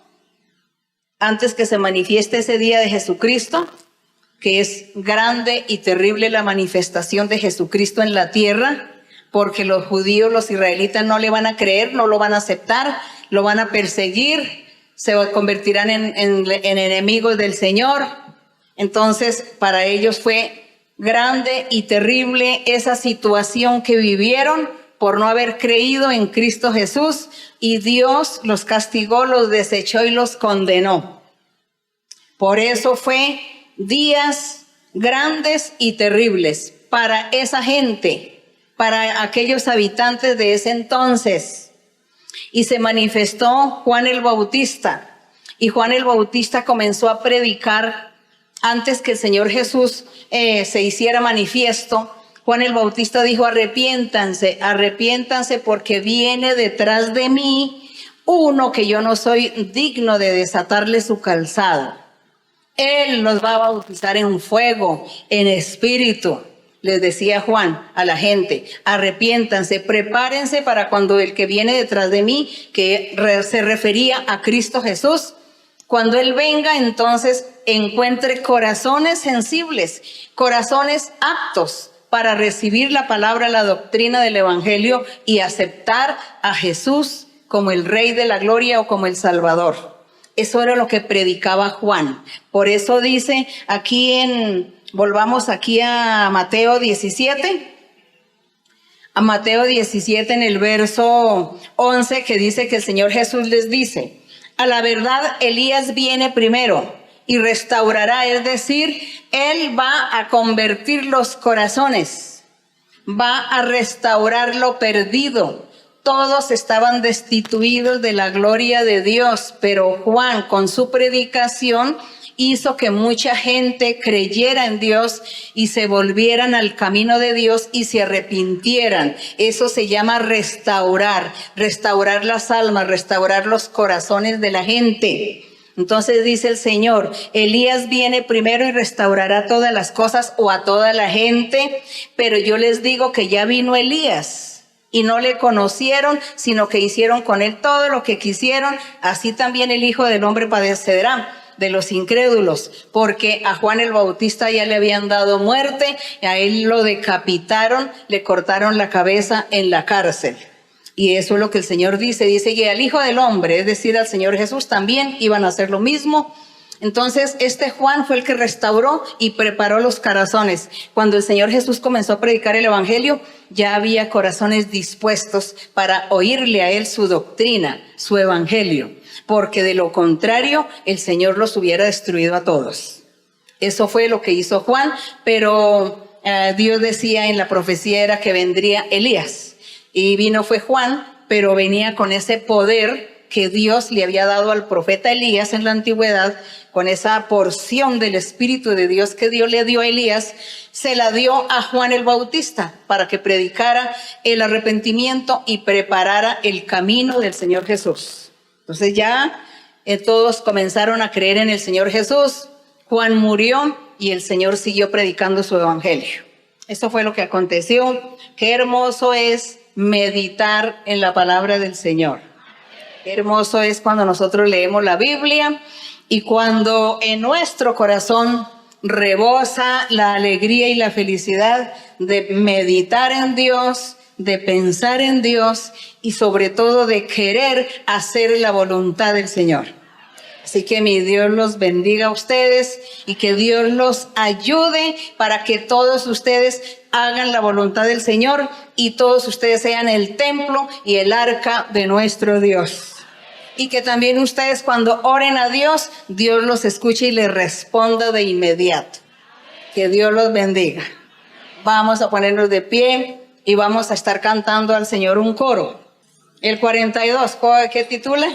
Antes que se manifieste ese día de Jesucristo, que es grande y terrible la manifestación de Jesucristo en la tierra, porque los judíos, los israelitas no le van a creer, no lo van a aceptar, lo van a perseguir, se convertirán en enemigos del Señor. Entonces, para ellos fue grande y terrible esa situación que vivieron por no haber creído en Cristo Jesús, y Dios los castigó, los desechó y los condenó. Por eso fue días grandes y terribles para esa gente, para aquellos habitantes de ese entonces. Y se manifestó Juan el Bautista, y Juan el Bautista comenzó a predicar antes que el Señor Jesús se hiciera manifiesto. Juan el Bautista dijo, arrepiéntanse, arrepiéntanse, porque viene detrás de mí uno que yo no soy digno de desatarle su calzado. Él nos va a bautizar en fuego, en espíritu. Les decía Juan a la gente, arrepiéntanse, prepárense para cuando el que viene detrás de mí, que se refería a Cristo Jesús, cuando Él venga, entonces encuentre corazones sensibles, corazones aptos para recibir la palabra, la doctrina del Evangelio y aceptar a Jesús como el Rey de la Gloria o como el Salvador. Eso era lo que predicaba Juan. Por eso dice aquí volvamos aquí a Mateo 17. A Mateo 17 en el verso 11, que dice que el Señor Jesús les dice, A la verdad, Elías viene primero y restaurará, es decir, él va a convertir los corazones, va a restaurar lo perdido. Todos estaban destituidos de la gloria de Dios, pero Juan, con su predicación, hizo que mucha gente creyera en Dios y se volvieran al camino de Dios y se arrepintieran. Eso se llama restaurar, restaurar las almas, restaurar los corazones de la gente. Entonces dice el Señor, Elías viene primero y restaurará todas las cosas o a toda la gente, pero yo les digo que ya vino Elías. Y no le conocieron, sino que hicieron con él todo lo que quisieron. Así también el Hijo del Hombre padecerá de los incrédulos, porque a Juan el Bautista ya le habían dado muerte, a él lo decapitaron, le cortaron la cabeza en la cárcel. Y eso es lo que el Señor dice que al Hijo del Hombre, es decir, al Señor Jesús, también iban a hacer lo mismo. Entonces, este Juan fue el que restauró y preparó los corazones. Cuando el Señor Jesús comenzó a predicar el Evangelio, ya había corazones dispuestos para oírle a él su doctrina, su Evangelio, porque de lo contrario, el Señor los hubiera destruido a todos. Eso fue lo que hizo Juan, pero Dios decía en la profecía era que vendría Elías. Y fue Juan, pero venía con ese poder que Dios le había dado al profeta Elías en la antigüedad, con esa porción del Espíritu de Dios que Dios le dio a Elías, se la dio a Juan el Bautista para que predicara el arrepentimiento y preparara el camino del Señor Jesús. Entonces ya todos comenzaron a creer en el Señor Jesús. Juan murió y el Señor siguió predicando su evangelio. Esto fue lo que aconteció. Qué hermoso es meditar en la palabra del Señor. Qué hermoso es cuando nosotros leemos la Biblia y cuando en nuestro corazón rebosa la alegría y la felicidad de meditar en Dios, de pensar en Dios y sobre todo de querer hacer la voluntad del Señor. Así que mi Dios los bendiga a ustedes y que Dios los ayude para que todos ustedes hagan la voluntad del Señor y todos ustedes sean el templo y el arca de nuestro Dios. Y que también ustedes cuando oren a Dios, Dios los escuche y les responda de inmediato. Que Dios los bendiga. Vamos a ponernos de pie y vamos a estar cantando al Señor un coro. El 42, ¿qué titula?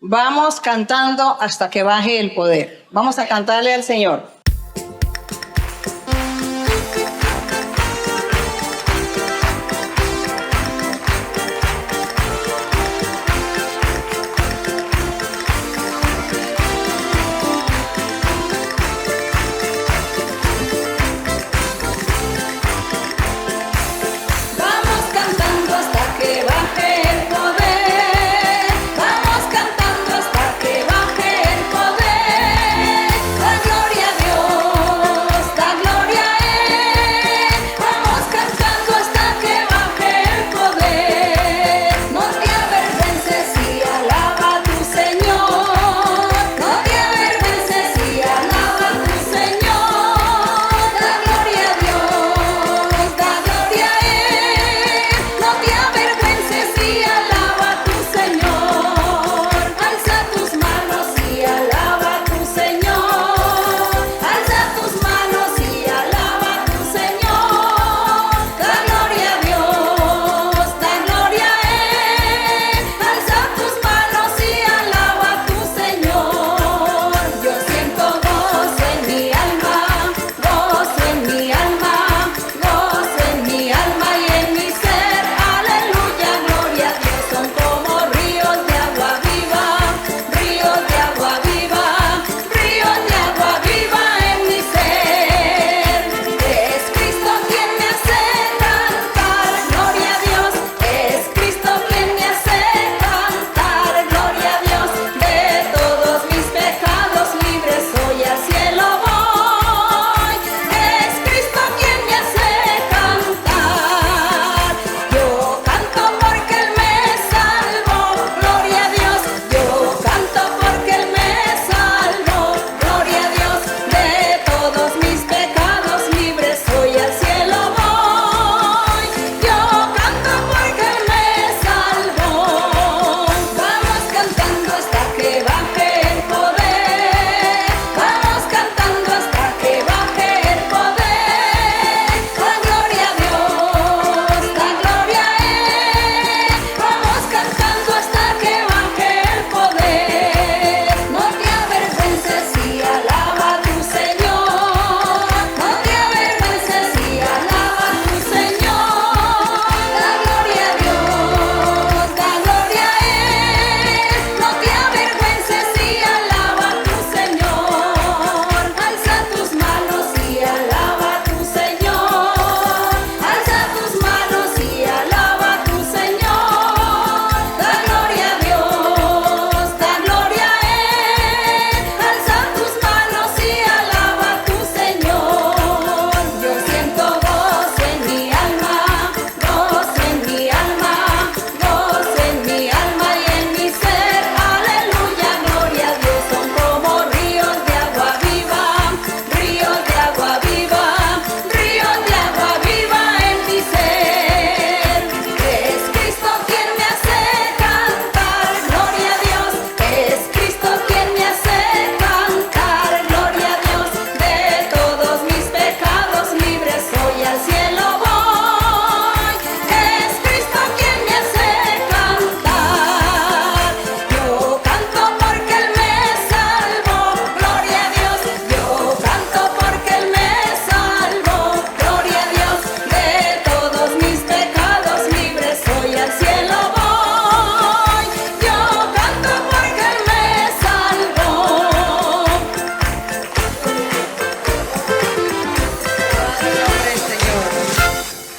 Vamos cantando hasta que baje el poder. Vamos a cantarle al Señor. Gloria a Dios.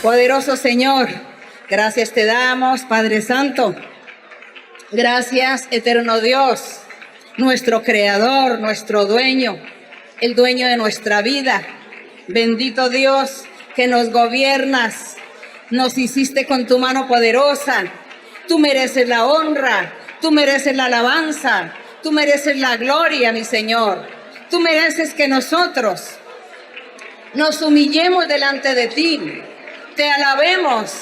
Poderoso Señor, gracias te damos, Padre Santo. Gracias, eterno Dios, nuestro Creador, nuestro dueño, el dueño de nuestra vida. Bendito Dios, que nos gobiernas, nos hiciste con tu mano poderosa. Tú mereces la honra, tú mereces la alabanza, tú mereces la gloria, mi Señor. Tú mereces que nosotros nos humillemos delante de ti, te alabemos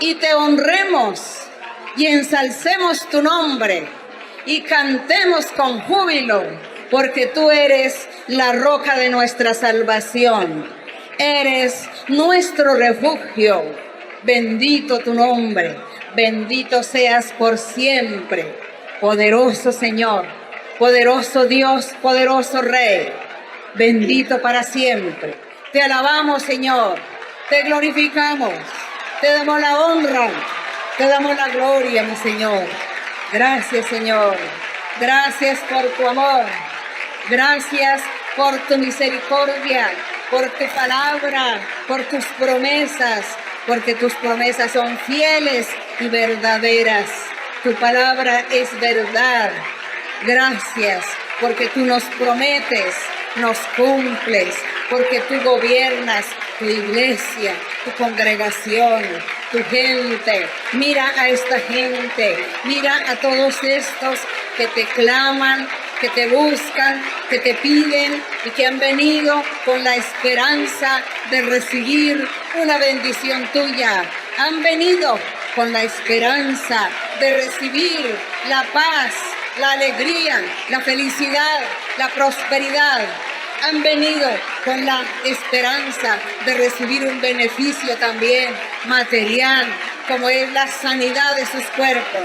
y te honremos y ensalcemos tu nombre y cantemos con júbilo, porque tú eres la roca de nuestra salvación, eres nuestro refugio. Bendito tu nombre, bendito seas por siempre. Poderoso Señor, poderoso Dios, poderoso Rey, bendito para siempre. Te alabamos, Señor, te glorificamos, te damos la honra, te damos la gloria, mi Señor. Gracias, Señor. Gracias por tu amor. Gracias por tu misericordia, por tu palabra, por tus promesas, porque tus promesas son fieles y verdaderas. Tu palabra es verdad. Gracias, porque tú nos prometes, nos cumples, porque tú gobiernas tu iglesia, tu congregación, tu gente. Mira a esta gente, mira a todos estos que te claman, que te buscan, que te piden y que han venido con la esperanza de recibir una bendición tuya. Han venido con la esperanza de recibir la paz, la alegría, la felicidad, la prosperidad. Han venido con la esperanza de recibir un beneficio también material, como es la sanidad de sus cuerpos,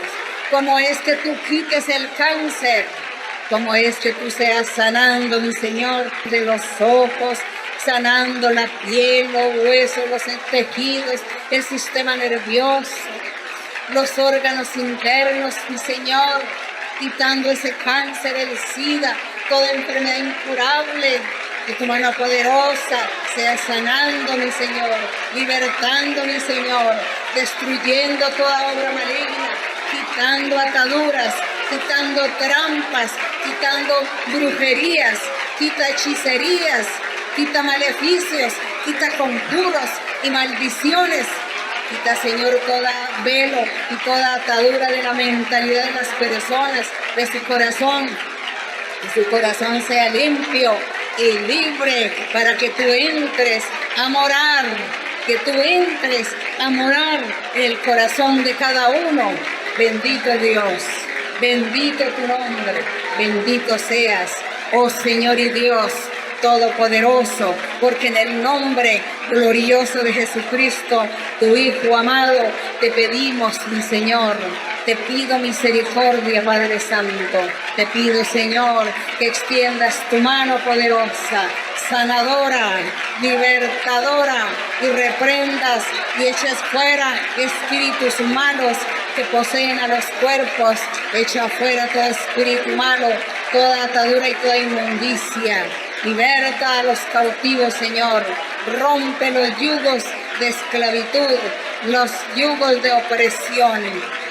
como es que tú quites el cáncer, como es que tú seas sanando, mi Señor, de los ojos, sanando la piel, los huesos, los tejidos, el sistema nervioso, los órganos internos, mi Señor, quitando ese cáncer, el SIDA, toda enfermedad incurable, que tu mano poderosa sea sanando, mi Señor, libertando, mi Señor, destruyendo toda obra maligna, quitando ataduras, quitando trampas, quitando brujerías, quita hechicerías, quita maleficios, quita conjuros y maldiciones. Quita, Señor, toda velo y toda atadura de la mentalidad de las personas, de su corazón. Que su corazón sea limpio y libre para que tú entres a morar, que tú entres a morar en el corazón de cada uno. Bendito Dios, bendito tu nombre, bendito seas, oh Señor y Dios Todopoderoso, porque en el nombre glorioso de Jesucristo, tu Hijo amado, te pedimos, mi Señor, te pido misericordia, Padre Santo, te pido, Señor, que extiendas tu mano poderosa, sanadora, libertadora, y reprendas y eches fuera espíritus malos que poseen a los cuerpos. Echa fuera todo espíritu malo, toda atadura y toda inmundicia. Liberta a los cautivos, Señor. Rompe los yugos de esclavitud, los yugos de opresión.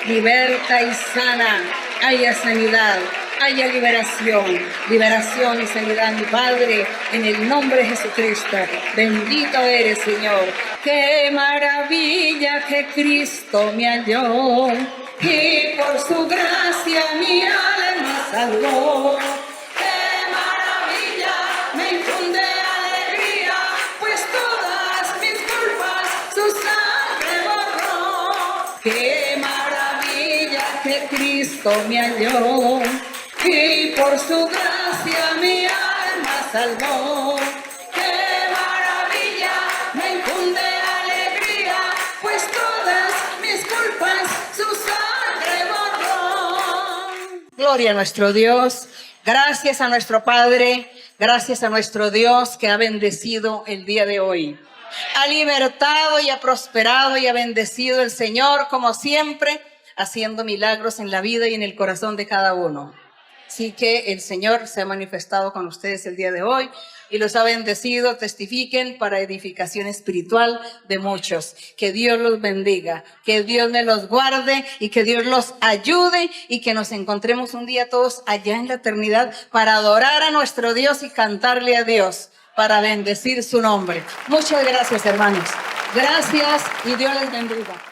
Liberta y sana. Haya sanidad, haya liberación. Liberación y sanidad, mi Padre, en el nombre de Jesucristo. Bendito eres, Señor. Qué maravilla que Cristo me halló, y por su gracia mi alma salvó. Qué maravilla que Cristo me halló, y por su gracia mi alma salvó. Qué maravilla, me infunde alegría, pues todas mis culpas su sangre borró. Gloria a nuestro Dios, gracias a nuestro Padre, gracias a nuestro Dios que ha bendecido el día de hoy. Ha libertado y ha prosperado y ha bendecido el Señor, como siempre, haciendo milagros en la vida y en el corazón de cada uno. Así que el Señor se ha manifestado con ustedes el día de hoy y los ha bendecido, testifiquen para edificación espiritual de muchos. Que Dios los bendiga, que Dios me los guarde y que Dios los ayude y que nos encontremos un día todos allá en la eternidad para adorar a nuestro Dios y cantarle a Dios, para bendecir su nombre. Muchas gracias, hermanos. Gracias y Dios les bendiga.